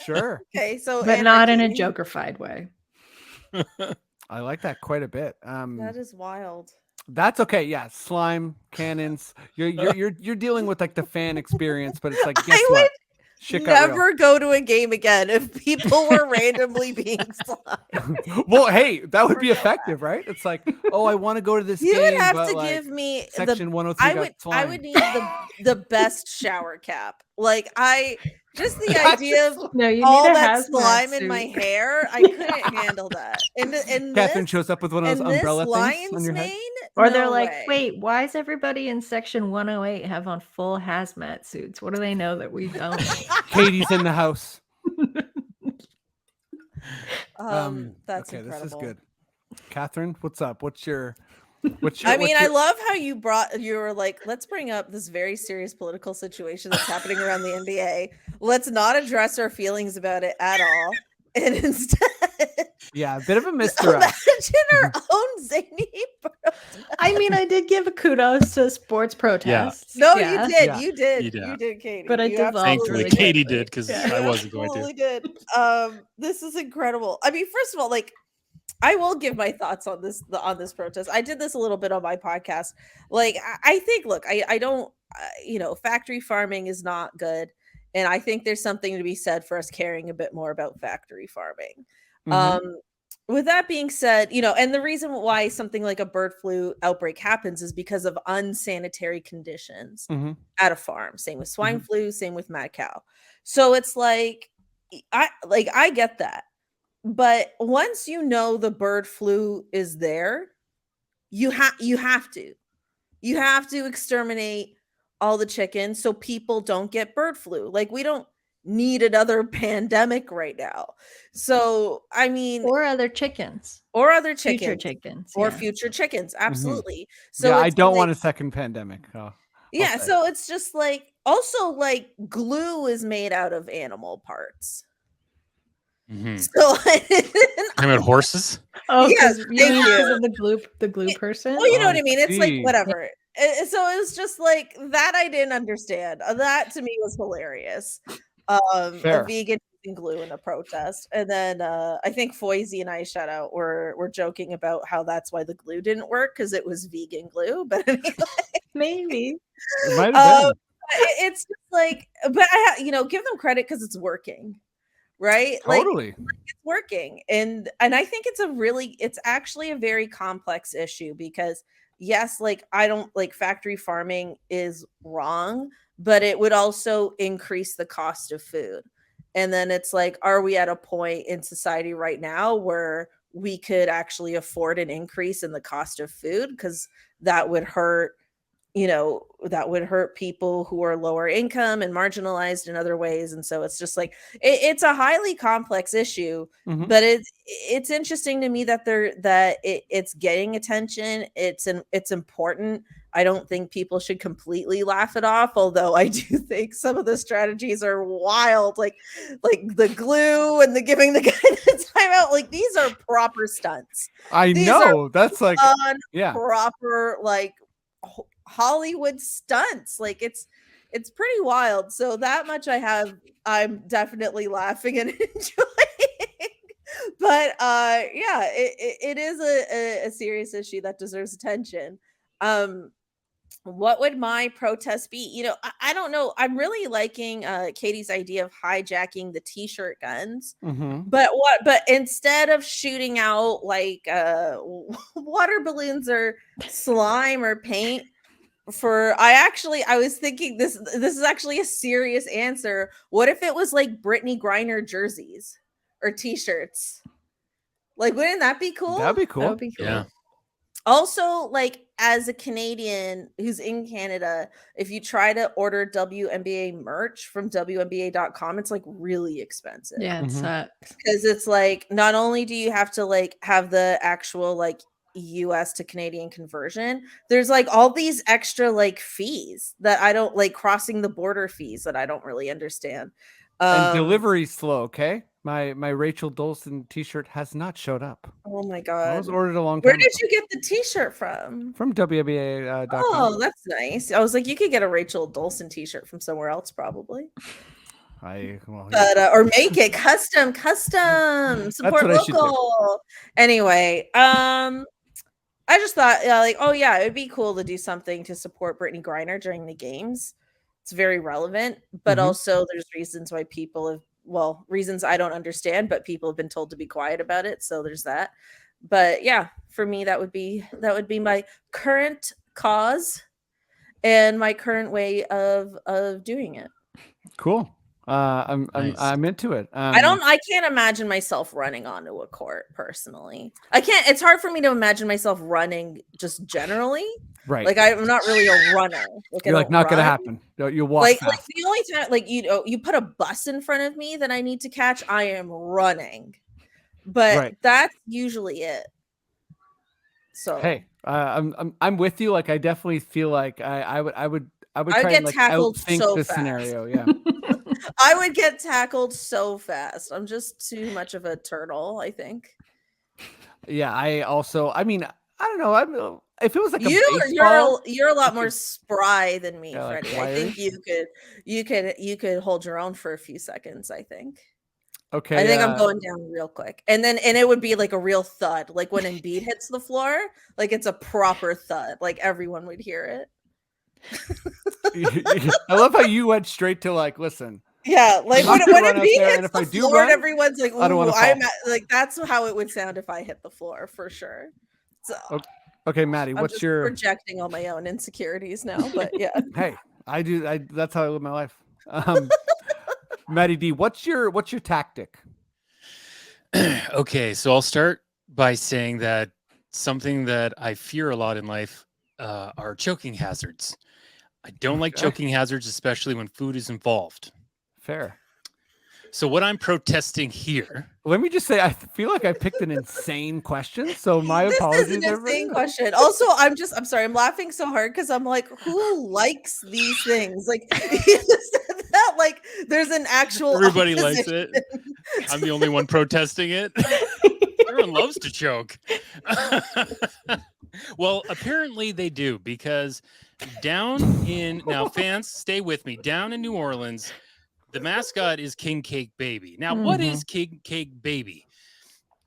Sure. Okay, so but not in a anarchy. Joker-fied way. I like that quite a bit. That is wild. That's okay. Yeah, slime cannons. You're dealing with like the fan experience, but it's like guess I what? would Shit got real. never go to a game again if people were randomly being slimed. Well, hey, that would be effective, right? It's like, oh, I want to go to this You game, would have but to like, give me Section 103 I got would slimed. need the best shower cap. Like just the That's idea just- of No, you all need a that hazmat slime in my suit. hair, I couldn't handle that. And Cathryn this shows up with one of those and this umbrella things lion's on your head. mane, Or they're no like, way. wait, why is everybody in section 108 have on full hazmat suits? What do they know that we don't? Katie's in the house. That's okay, incredible. this is good. Cathryn, what's up? What's your I mean, I love how you were like, let's bring up this very serious political situation that's happening around the NBA. Let's not address our feelings about it at all. And instead, yeah, a bit of a misdirect. imagine our own zany protest. I mean, I did give a kudos to sports protests. No, Yeah. you did. Yeah. You did. You did. You did, Katie. But I You dissolved Thankfully, really Katie quickly. did because Yeah. I wasn't going to. Absolutely did. This is incredible. I mean, first of all, like, I will give my thoughts on this protest. I did this a little bit on my podcast. Like, I think, look, I don't, factory farming is not good, and I think there's something to be said for us caring a bit more about factory farming. Mhm. With that being said, and the reason why something like a bird flu outbreak happens is because of unsanitary conditions Mhm. at a farm. Same with swine flu, same with mad cow. So it's like, I get that. But once the bird flu is there, you have to exterminate all the chickens so people don't get bird flu. Like, we don't need another pandemic right now. So, I mean, Or other chickens. future Future chickens. or yeah. future chickens. Absolutely. So yeah, I it's don't like- want a second pandemic. Yeah, say. so it's just like, also, like, glue is made out of animal parts. Mhm. So I'm at horses. Oh, Yes, because thank you. of the glue person. well, you know I what I mean? It's like, see. whatever. So it was just like that. I didn't understand. That to me was hilarious. Fair. A vegan using glue in a protest. And then I think Foisey and I, shout out, were joking about how that's why the glue didn't work, because it was vegan glue. But anyway, Maybe. It might have been. it's just like, but give them credit because it's working, right? Like, Totally. it's working, and I think it's actually a very complex issue, because yes, like, I don't like factory farming is wrong, but it would also increase the cost of food. And then it's like, are we at a point in society right now where we could actually afford an increase in the cost of food? Because that would hurt that would hurt people who are lower income and marginalized in other ways. And so it's just like it's a highly complex issue, but it's interesting to me that it's getting attention. It's important. I don't think people should completely laugh it off, although I do think some of the strategies are wild, like the glue and the giving the guy the timeout. Like, these are proper stunts. These know that's like proper like Hollywood stunts. Like, it's pretty wild. So that much I'm definitely laughing and enjoying. But it is a serious issue that deserves attention. What would my protest be? I don't know. I'm really liking Katie's idea of hijacking the t-shirt guns. But instead of shooting out like water balloons or slime or paint, I was thinking this is actually a serious answer. What if it was like Brittany Griner jerseys or t-shirts? Like, wouldn't that be cool? That'd be cool. That would be cool. Yeah. Also, like, as a Canadian who's in Canada, if you try to order WNBA merch from WNBA.com, it's like really expensive. Yeah, it sucks. Because it's like, not only do you have to like have the actual like US to Canadian conversion, there's like all these extra like fees that I don't like, crossing the border fees that I don't really understand. And delivery's slow. Okay, my Rachel Dolson t-shirt has not showed up. Oh my god, I was ordered a long time Where did ago. you get the t-shirt from WNBA.com. Oh, that's nice. I was like, you could get a Rachel Dolson t-shirt from somewhere else probably. Or make it custom support local. Anyway, I just thought like, oh yeah, it'd be cool to do something to support Brittany Griner during the games. It's very relevant, but also there's reasons why reasons I don't understand, but people have been told to be quiet about it. So there's that. But yeah, for me, that would be my current cause and my current way of doing it. Cool. I'm into it. I can't imagine myself running onto a court personally. I can't. It's hard for me to imagine myself running just generally. Right. Like, I'm not really a runner. Like, you're like, not gonna happen. You'll walk like fast. the only time, like, you put a bus in front of me that I need to catch, I am running. But that's usually it. So hey, I'm with you. Like, I definitely feel like I would try get and like tackled outthink so this fast. scenario. Yeah. I would get tackled so fast. I'm just too much of a turtle, I think. Yeah, I don't know. If it was like you're a lot more spry than me, Freddie. Like, I think you could hold your own for a few seconds, I think. Okay. I think I'm going down real quick. And it would be like a real thud. Like when Embiid hits the floor, like it's a proper thud. Like everyone would hear it. I love how you went straight to like, listen. Yeah, like when Embiid hits the floor, and everyone's like, "Ooh, like that's how it would sound if I hit the floor for sure." So, okay, Maddie, what's your projecting all my own insecurities now? But yeah, hey, I do. That's how I live my life. Maddie D, what's your tactic? Okay, so I'll start by saying that something that I fear a lot in life are choking hazards. I don't like choking hazards, especially when food is involved. Fair. So what I'm protesting here. Let me just say, I feel like I picked an insane question. So my apologies. This is an insane question. Also, I'm sorry. I'm laughing so hard because I'm like, who likes these things? Like, that, like, there's an actual. Everybody likes it. I'm the only one protesting it. Everyone loves to choke. Well, apparently they do, because now fans, stay with me. Down in New Orleans, the mascot is King Cake Baby. Now, what is King Cake Baby?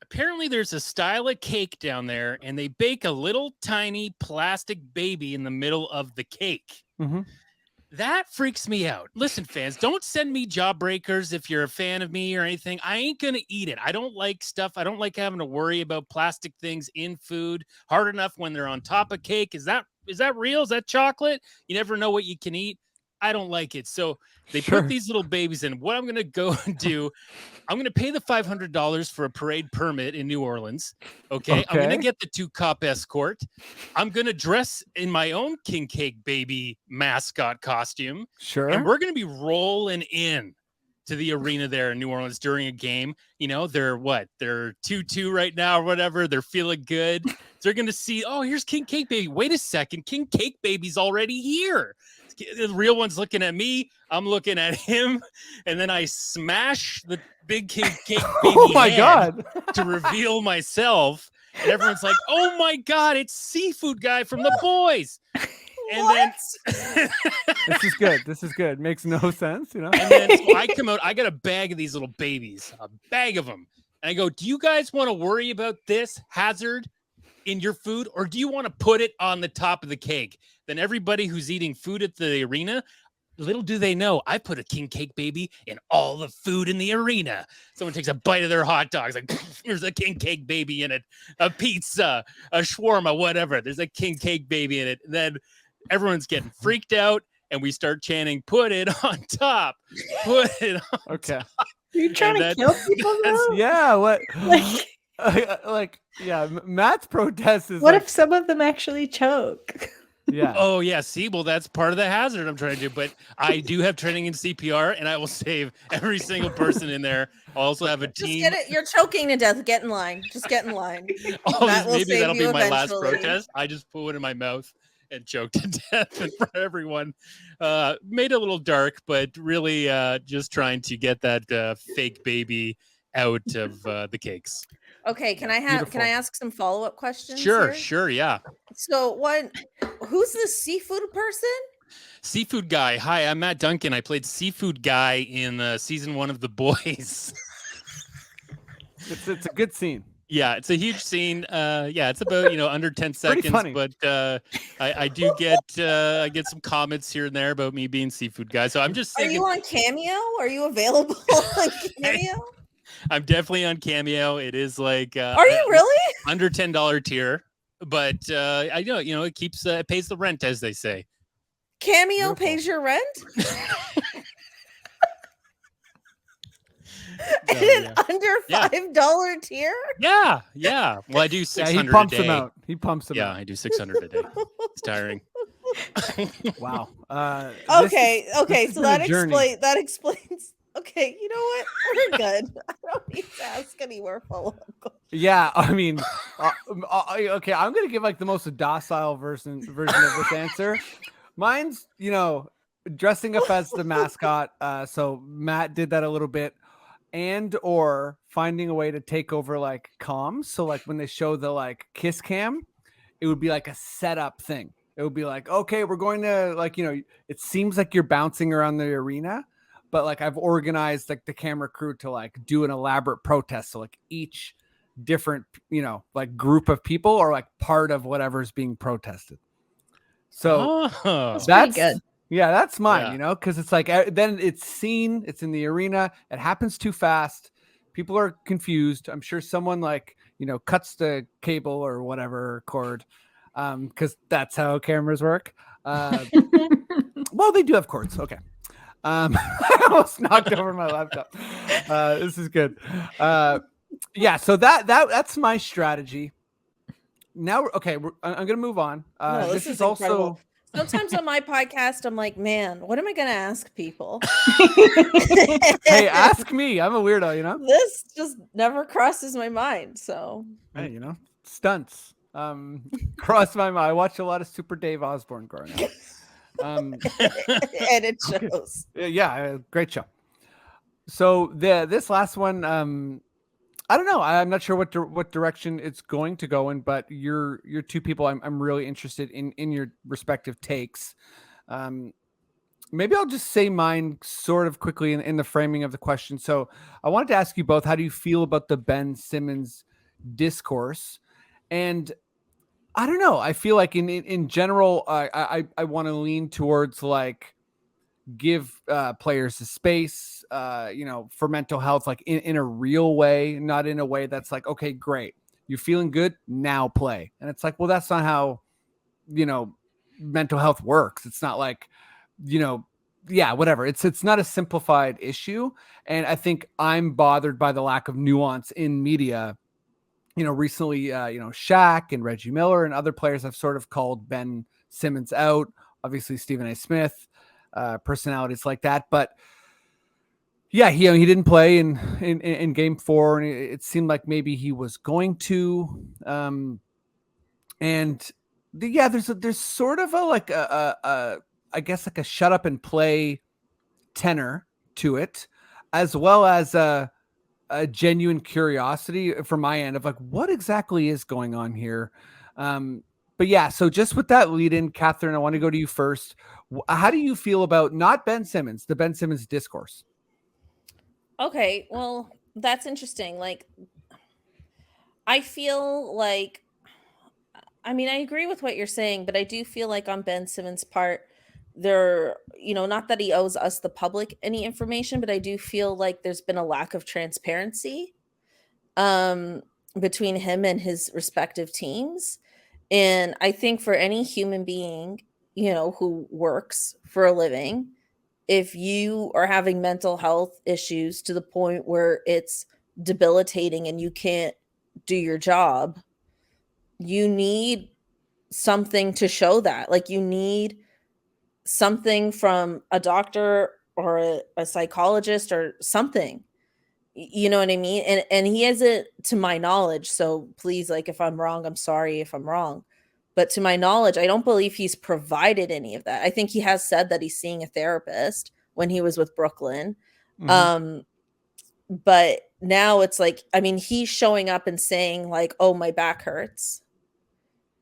Apparently, there's a style of cake down there, and they bake a little tiny plastic baby in the middle of the cake. That freaks me out. Listen, fans, don't send me jawbreakers if you're a fan of me or anything. I ain't going to eat it. I don't like stuff. I don't like having to worry about plastic things in food. Hard enough when they're on top of cake. Is that real? Is that chocolate? You never know what you can eat. I don't like it. So they Sure. put these little babies in. What I'm going to go and do, I'm going to pay the $500 for a parade permit in New Orleans. Okay. I'm going to Okay. get the 2-cop escort. I'm going to dress in my own king cake baby mascot costume. Sure. And we're going to be rolling in to the arena there in New Orleans during a game. You know, they're 2-2 right now or whatever. They're feeling good. They're going to see, oh, here's King Cake Baby. Wait a second. King Cake Baby's already here. The real one's looking at me. I'm looking at him. And then I smash the big King Cake Baby Oh my head God. to reveal myself. And everyone's like, oh my God, it's Seafood Guy from The Boys. And What? then This is good. This is good. Makes no sense, you know? and then so I come out, I got a bag of these little babies, a bag of them. And I go, do you guys want to worry about this hazard in your food, or do you want to put it on the top of the cake? Then everybody who's eating food at the arena, little do they know, I put a king cake baby in all the food in the arena. Someone takes a bite of their hot dogs, like, there's a king cake baby in it, a pizza, a shawarma, whatever. There's a king cake baby in it. And then everyone's getting freaked out, and we start chanting, put it on top, put it on Okay. Are you trying to that- kill people now? Yeah. What? Like, Yeah. Matt's protest is what like, if some of them actually choke? yeah. Oh, yeah. See, well, that's part of the hazard I'm trying to do. But I do have training in CPR, and I will save every single person in there. I also have a Just team. get it. You're choking to death. Get in line. Just get in line. Oh, That will maybe save that'll be you my last eventually. protest. I just put it in my mouth and choked to death in front of everyone. Made it a little dark, but really just trying to get that fake baby out of the cakes. Okay, can I Beautiful. ask some follow-up questions? Sure, here? sure, yeah. So who's the seafood person? Seafood Guy. Hi, I'm Matt Duncan. I played Seafood Guy in season 1 of The Boys. It's a good scene. Yeah, it's a huge scene. Yeah, it's about under 10 seconds, funny. but I do get I get some comments here and there about me being Seafood Guy. So I'm just Are saying, you on Cameo? Are you available on Cameo? I'm definitely on Cameo. It is like Are you really? under $10 tier, but I know it keeps it pays the rent, as they say. Cameo Beautiful. pays your rent? So, An yeah. under Yeah. $5 tier? Yeah. Well, I do Yeah, 600 he pumps a day. them out. He pumps them Yeah, out. I do 600 a day. It's tiring. Wow. Okay, has so been a that journey. explains. Okay, you know what? We're good. I don't need to ask any more follow-up questions. Yeah, I mean, okay, I'm gonna give like the most docile version of this answer. Mine's, dressing up as the mascot. So Matt did that a little bit, and or finding a way to take over like comms. So like when they show the like kiss cam, it would be like a setup thing. It would be like, okay, we're going to like, it seems like you're bouncing around the arena, but like I've organized like the camera crew to like do an elaborate protest. So like each different, like group of people are like part of whatever's being protested. So Oh. That's that's pretty good. Yeah, that's mine, Yeah. because it's like then it's seen, it's in the arena, it happens too fast. People are confused. I'm sure someone like, cuts the cable or whatever cord, because that's how cameras work. Well, they do have cords. Okay. I almost knocked over my laptop. This is good. Yeah, so that's my strategy. Now, I'm gonna move on. No, this this is is incredible. also Sometimes on my podcast, I'm like, man, what am I going to ask people? hey, ask me. I'm a weirdo, This just never crosses my mind. So Hey, stunts. Cross my mind. I watched a lot of Super Dave Osborne growing up. and it shows. Yeah, great show. So this last one, I don't know. I'm not sure what direction it's going to go in, but you're two people I'm really interested in your respective takes. Maybe I'll just say mine sort of quickly in the framing of the question. So I wanted to ask you both, how do you feel about the Ben Simmons discourse? And I don't know. I feel like in general, I want to lean towards like give players a space, for mental health, like in a real way, not in a way that's like, okay, great, you're feeling good, now play. And it's like, well, that's not how, mental health works. It's not like, yeah, whatever. It's not a simplified issue. And I think I'm bothered by the lack of nuance in media. Recently, Shaq and Reggie Miller and other players have sort of called Ben Simmons out. Obviously, Stephen A. Smith, personalities like that. But yeah, he didn't play in game 4, and it seemed like maybe he was going to. There's sort of I guess like a shut up and play tenor to it, as well as a genuine curiosity from my end of like, what exactly is going on here? But yeah, so just with that lead in, Cathryn, I want to go to you first. How do you feel about not Ben Simmons, the Ben Simmons discourse? Okay, well, that's interesting. Like, I feel like, I mean, I agree with what you're saying, but I do feel like on Ben Simmons' part, not that he owes us, the public, any information, but I do feel like there's been a lack of transparency between him and his respective teams. And I think for any human being, who works for a living, if you are having mental health issues to the point where it's debilitating and you can't do your job, you need something to show that. Like, you need something from a doctor or a psychologist or something. You know what I mean? And he hasn't, to my knowledge, so please, like, if I'm wrong, I'm sorry if I'm wrong. But to my knowledge, I don't believe he's provided any of that. I think he has said that he's seeing a therapist when he was with Brooklyn. But now it's like, I mean, he's showing up and saying like, oh, my back hurts,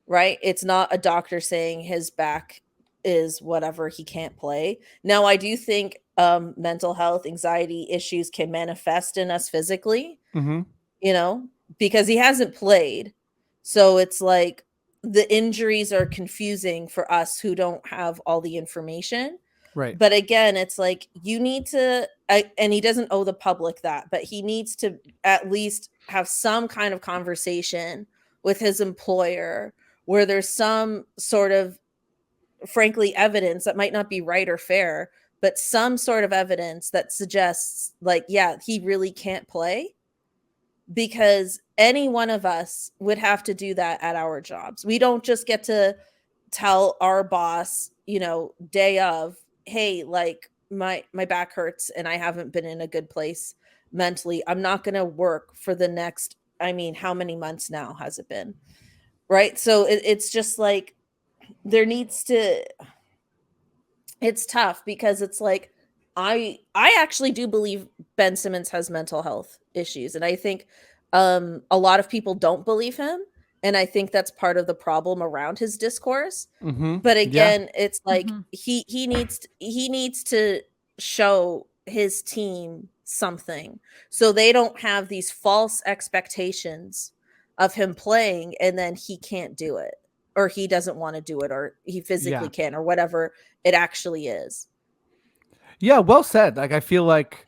right? It's not a doctor saying his back is whatever, he can't play. Now, I do think mental health, anxiety issues can manifest in us physically, because he hasn't played. So it's like the injuries are confusing for us who don't have all the information. Right. But again, it's like you need to, and he doesn't owe the public that, but he needs to at least have some kind of conversation with his employer where there's some sort of, frankly, evidence that might not be right or fair, but some sort of evidence that suggests like, yeah, he really can't play, because any one of us would have to do that at our jobs. We don't just get to tell our boss, day of, hey, like my back hurts and I haven't been in a good place mentally. I'm not going to work for the next, how many months now has it been? Right. So it's just like, there needs to, it's tough because it's like, I actually do believe Ben Simmons has mental health issues. And I think a lot of people don't believe him. And I think that's part of the problem around his discourse. But again, it's like he needs to show his team something so they don't have these false expectations of him playing and then he can't do it, or he doesn't want to do it, or he physically can, or whatever it actually is. Yeah, well said. Like, I feel like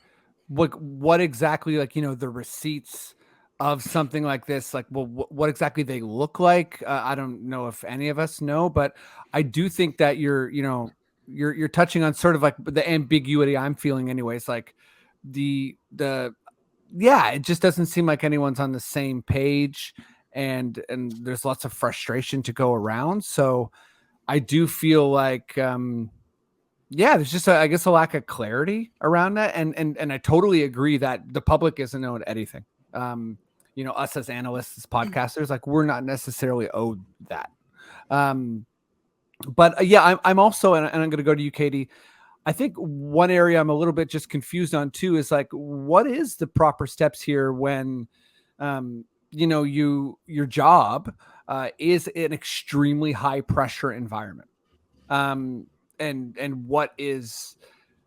what exactly, like, the receipts of something like this, like, well, what exactly they look like. I don't know if any of us know, but I do think that you're touching on sort of like the ambiguity I'm feeling anyways. Like it just doesn't seem like anyone's on the same page, and there's lots of frustration to go around. So I do feel like, there's just I guess a lack of clarity around that. And I totally agree that the public isn't known anything. Us as analysts, as podcasters, like, we're not necessarily owed that. But I'm also, and I'm going to go to you, Katie. I think one area I'm a little bit just confused on too is like, what is the proper steps here when, your job is an extremely high pressure environment, and what is,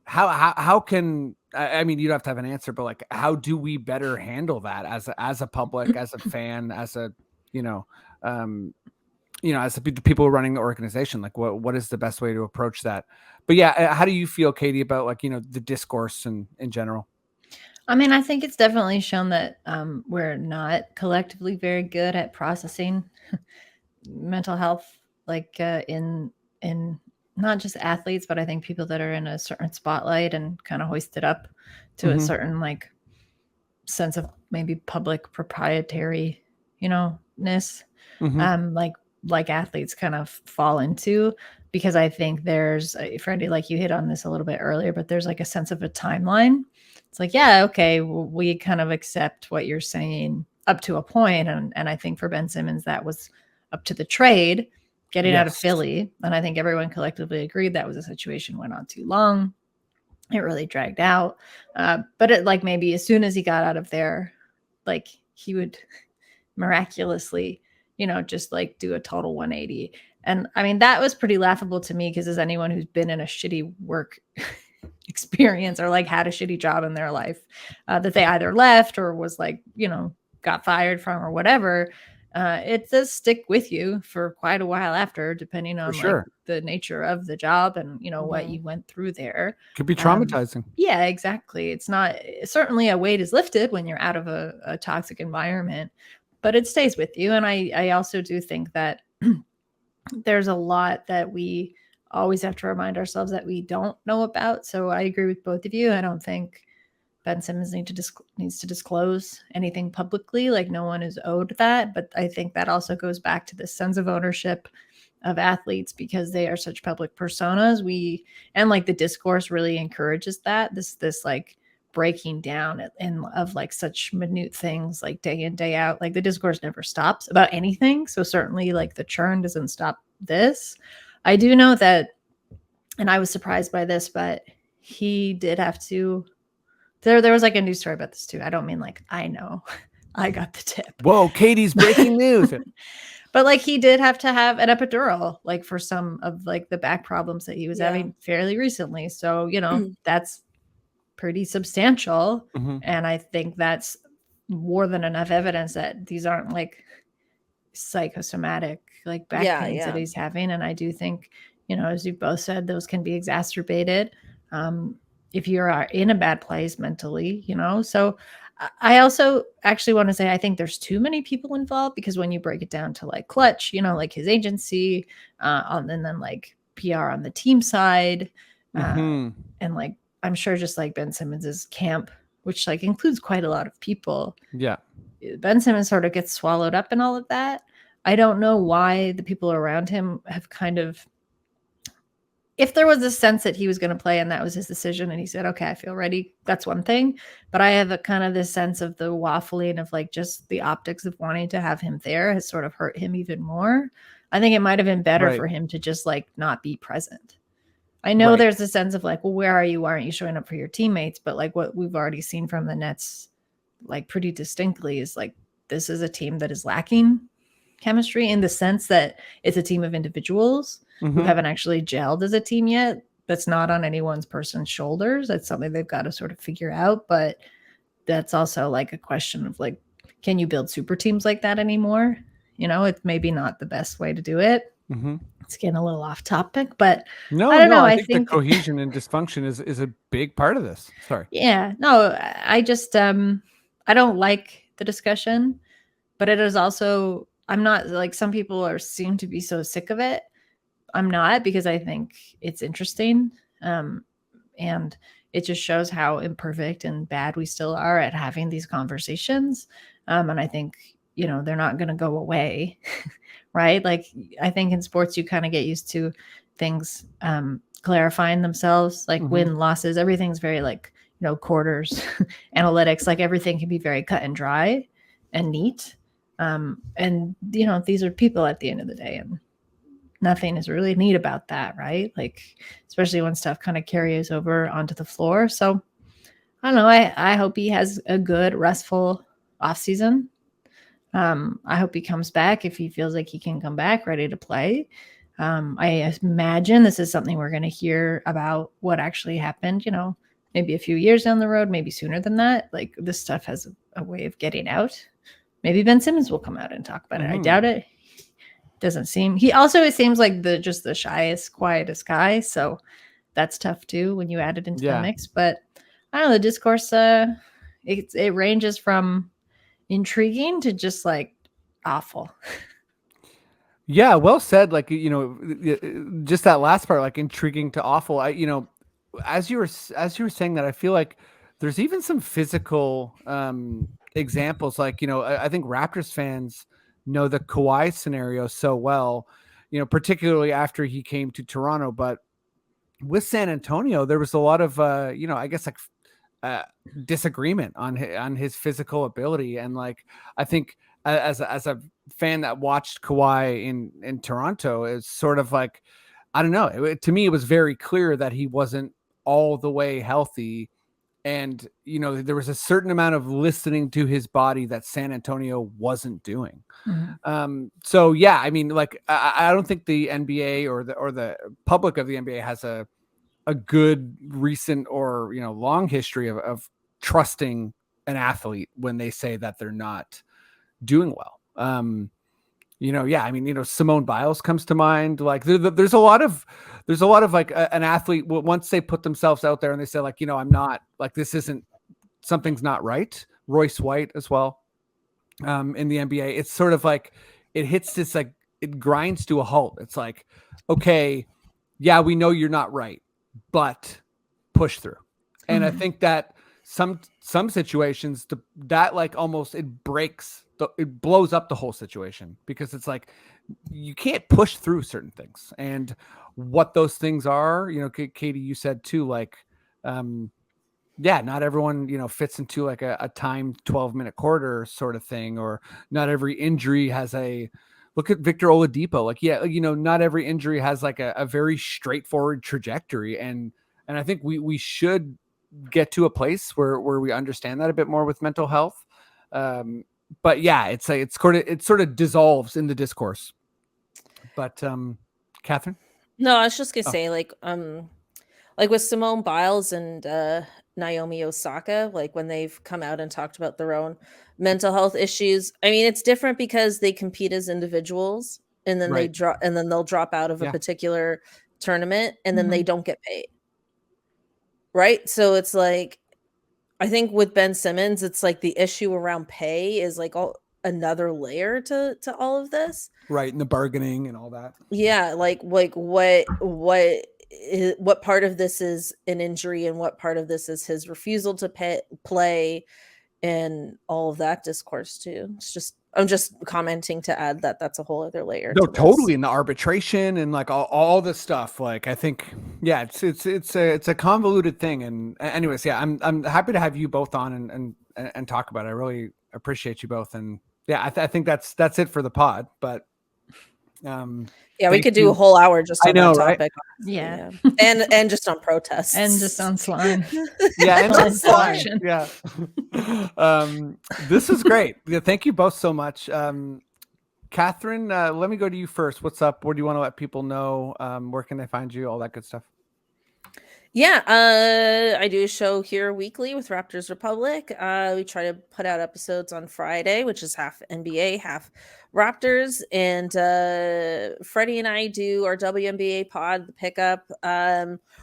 how can, I mean, you don't have to have an answer, but like, how do we better handle that as a public, as a fan, as a, as the people running the organization? Like, what is the best way to approach that? But how do you feel, Katie, about like, the discourse in general? I mean, I think it's definitely shown that we're not collectively very good at processing mental health, like in not just athletes, but I think people that are in a certain spotlight and kind of hoisted up to a certain like sense of maybe public proprietary, ness, like athletes kind of fall into, because I think there's, Freddie, like you hit on this a little bit earlier, but there's like a sense of a timeline. It's like, yeah, okay, we kind of accept what you're saying up to a point. And I think for Ben Simmons, that was up to the trade, getting out of Philly. And I think everyone collectively agreed that was a situation went on too long. It really dragged out. But it like maybe as soon as he got out of there, like he would miraculously, just like do a total 180. And I mean, that was pretty laughable to me, because as anyone who's been in a shitty work experience or like had a shitty job in their life, that they either left or was like, got fired from or whatever, it does stick with you for quite a while after, depending on like the nature of the job and, what you went through there. Could be traumatizing. Yeah, exactly. It's not, certainly a weight is lifted when you're out of a toxic environment, but it stays with you. And I also do think that there's a lot that we always have to remind ourselves that we don't know about. So I agree with both of you. I don't think Ben Simmons needs to disclose anything publicly. Like, no one is owed that. But I think that also goes back to this sense of ownership of athletes, because they are such public personas. And like the discourse really encourages that, this like breaking down of like such minute things, like day in, day out. Like the discourse never stops about anything. So certainly like the churn doesn't stop this. I do know that, and I was surprised by this, but he did have to, there was like a news story about this too. I don't mean like, I know, I got the tip. Whoa, Katie's breaking news. But like he did have to have an epidural, like for some of like the back problems that he was having fairly recently. So, that's pretty substantial. And I think that's more than enough evidence that these aren't like psychosomatic like back pains that he's having. And I do think, as you both said, those can be exacerbated if you're in a bad place mentally, So I also actually want to say, I think there's too many people involved, because when you break it down to like Clutch, like his agency, and then like PR on the team side, and like, I'm sure just like Ben Simmons's camp, which like includes quite a lot of people. Yeah. Ben Simmons sort of gets swallowed up in all of that. I don't know why the people around him have kind of, if there was a sense that he was going to play and that was his decision and he said, okay, I feel ready, that's one thing. But I have a kind of this sense of the waffling of like just the optics of wanting to have him there has sort of hurt him even more. I think it might have been better for him to just like not be present. I know there's a sense of like, well, where are you? Why aren't you showing up for your teammates? But like what we've already seen from the Nets, like pretty distinctly, is like, this is a team that is lacking chemistry in the sense that it's a team of individuals who haven't actually gelled as a team yet. That's not on anyone's person's shoulders. That's something they've got to sort of figure out. But that's also like a question of like, can you build super teams like that anymore? It's maybe not the best way to do it. It's getting a little off topic, but I don't know. I think the cohesion and dysfunction is a big part of this. Sorry. Yeah, no, I just, I don't like the discussion, but it is also, I'm not like, some people seem to be so sick of it. I'm not, because I think it's interesting. And it just shows how imperfect and bad we still are at having these conversations. And I think, they're not going to go away. Right. Like, I think in sports, you kind of get used to things clarifying themselves, like win losses, everything's very like, quarters, analytics, like everything can be very cut and dry and neat. And, these are people at the end of the day, and nothing is really neat about that. Right. Like, especially when stuff kind of carries over onto the floor. So I don't know. I hope he has a good, restful off season. I hope he comes back if he feels like he can come back ready to play. I imagine this is something we're going to hear about what actually happened, maybe a few years down the road, maybe sooner than that. Like, this stuff has a way of getting out. Maybe Ben Simmons will come out and talk about it. I doubt it. Doesn't seem, it seems like just the shyest, quietest guy. So that's tough too when you add it into the mix. But I don't know, the discourse, it ranges from intriguing to just like awful. Yeah, well said. Like, just that last part, like intriguing to awful. As you were saying that, I feel like there's even some physical examples. Like, I think Raptors fans know the Kawhi scenario so well, particularly after he came to Toronto. But with San Antonio, there was a lot of, I guess like uh, disagreement on his physical ability. And like, I think as a fan that watched Kawhi in Toronto, it's sort of like, I don't know. To me, it was very clear that he wasn't all the way healthy. And, there was a certain amount of listening to his body that San Antonio wasn't doing. So yeah, I mean, like, I don't think the NBA or the public of the NBA has a good recent or, long history of trusting an athlete when they say that they're not doing well. Yeah, I mean, Simone Biles comes to mind. Like there's a lot of like an athlete, once they put themselves out there and they say like, I'm not, like, something's not right. Royce White as well. In the NBA, it's sort of like, it hits this, like, it grinds to a halt. It's like, okay, yeah, we know you're not right, but push through. And I think that some situations that like almost it blows up the whole situation, because it's like you can't push through certain things, and what those things are, Katie, you said too, like, yeah, not everyone, fits into like a timed 12-minute quarter sort of thing, or not every injury has look at Victor Oladipo. Like, yeah, not every injury has like a very straightforward trajectory. And I think we should get to a place where we understand that a bit more with mental health. But yeah, it sort of dissolves in the discourse. But Cathryn? No, I was just gonna say, like with Simone Biles and Naomi Osaka, like when they've come out and talked about their own mental health issues. I mean, it's different because they compete as individuals, and then Right. they'll drop out of a Yeah. particular tournament, and then they don't get paid. Right? So it's like, I think with Ben Simmons, it's like the issue around pay is like another layer to all of this. Right, and the bargaining and all that. Yeah, like what part of this is an injury and what part of this is his refusal to play, and all of that discourse too. I'm just commenting to add that that's a whole other layer. No, to this. totally. In the arbitration and like all this stuff. Like, I think, yeah, it's a convoluted thing. And anyways, yeah, I'm happy to have you both on and talk about it. I really appreciate you both. And yeah, I think that's it for the pod. But yeah, we could do a whole hour just on that topic. Right? Yeah. and just on protests and just on slime. Yeah, and just slime. Yeah. This is great. Yeah, thank you both so much. Cathryn, let me go to you first. What's up? What do you want to let people know? Where can they find you? All that good stuff. Yeah, I do a show here weekly with Raptors Republic. We try to put out episodes on Friday, which is half NBA, half Raptors. And Freddie and I do our WNBA pod, The Pickup.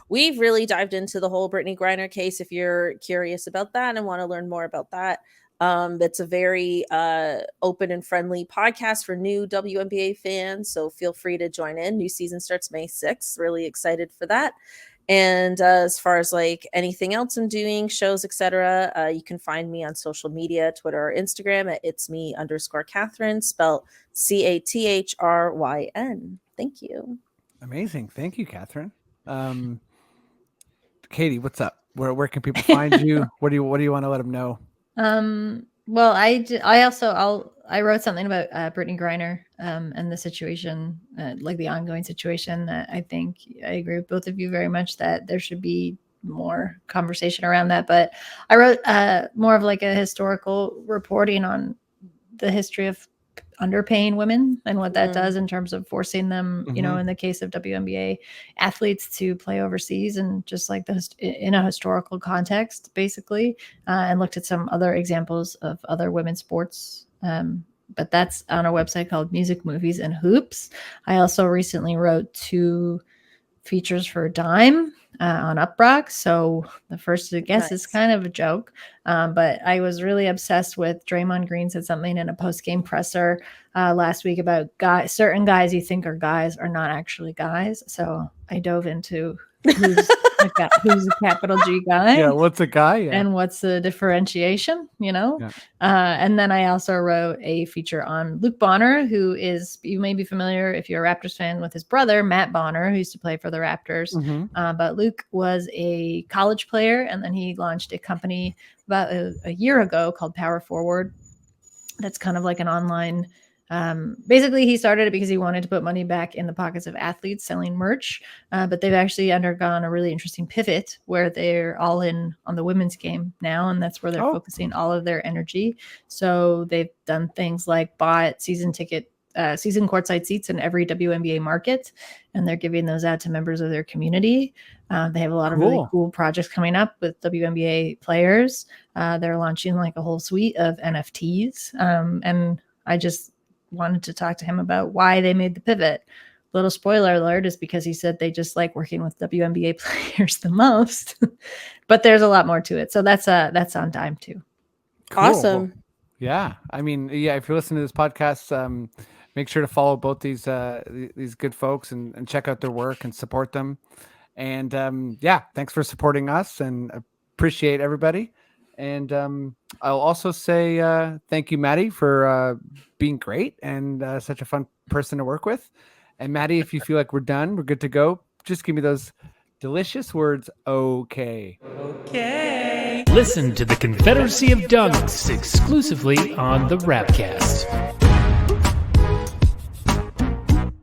We've really dived into the whole Brittany Griner case. If you're curious about that and want to learn more about that, it's a very open and friendly podcast for new WNBA fans. So feel free to join in. New season starts May 6th. Really excited for that. And as far as like anything else I'm doing, shows, etc., you can find me on social media, Twitter or Instagram at itsme_Cathryn, spelled CATHRYN. Thank you. Amazing. Thank you, Cathryn. Katie, what's up? Where can people find you? What do you want to let them know? Well, I wrote something about Brittany Griner and the situation, like the ongoing situation, that I think I agree with both of you very much that there should be more conversation around that. But I wrote more of like a historical reporting on the history of underpaying women and what that does in terms of forcing them, in the case of WNBA athletes, to play overseas, and just like in a historical context, basically, and looked at some other examples of other women's sports. But that's on a website called Music, Movies, and Hoops. I also recently wrote 2 features for Dime on Uprock. So the first guess is Nice. kind of a joke. But I was really obsessed with Draymond Green said something in a post-game presser last week about certain guys you think are guys are not actually guys. So I dove into who's who's a capital G guy. Yeah, what's a guy? Yeah. And what's the differentiation, Yeah. And then I also wrote a feature on Luke Bonner, who is, you may be familiar if you're a Raptors fan, with his brother, Matt Bonner, who used to play for the Raptors. But Luke was a college player, and then he launched a company about a year ago called Power Forward. That's kind of like an online, basically he started it because he wanted to put money back in the pockets of athletes selling merch, but they've actually undergone a really interesting pivot where they're all in on the women's game now, and that's where they're focusing all of their energy. So they've done things like bought season courtside seats in every WNBA market, and they're giving those out to members of their community. They have a lot of really cool projects coming up with WNBA players. They're launching like a whole suite of NFTs, and I just wanted to talk to him about why they made the pivot. Little spoiler alert is because he said they just like working with WNBA players the most, but there's a lot more to it. So that's on Dime too. Cool. Awesome. Well, yeah. I mean, yeah, if you're listening to this podcast, make sure to follow both these good folks and check out their work and support them. And yeah, thanks for supporting us and appreciate everybody. And I'll also say thank you, Maddie, for being great and such a fun person to work with. And Maddie, if you feel like we're done, we're good to go, just give me those delicious words. Okay. Listen to the Confederacy of Dunks exclusively on the Rapcast.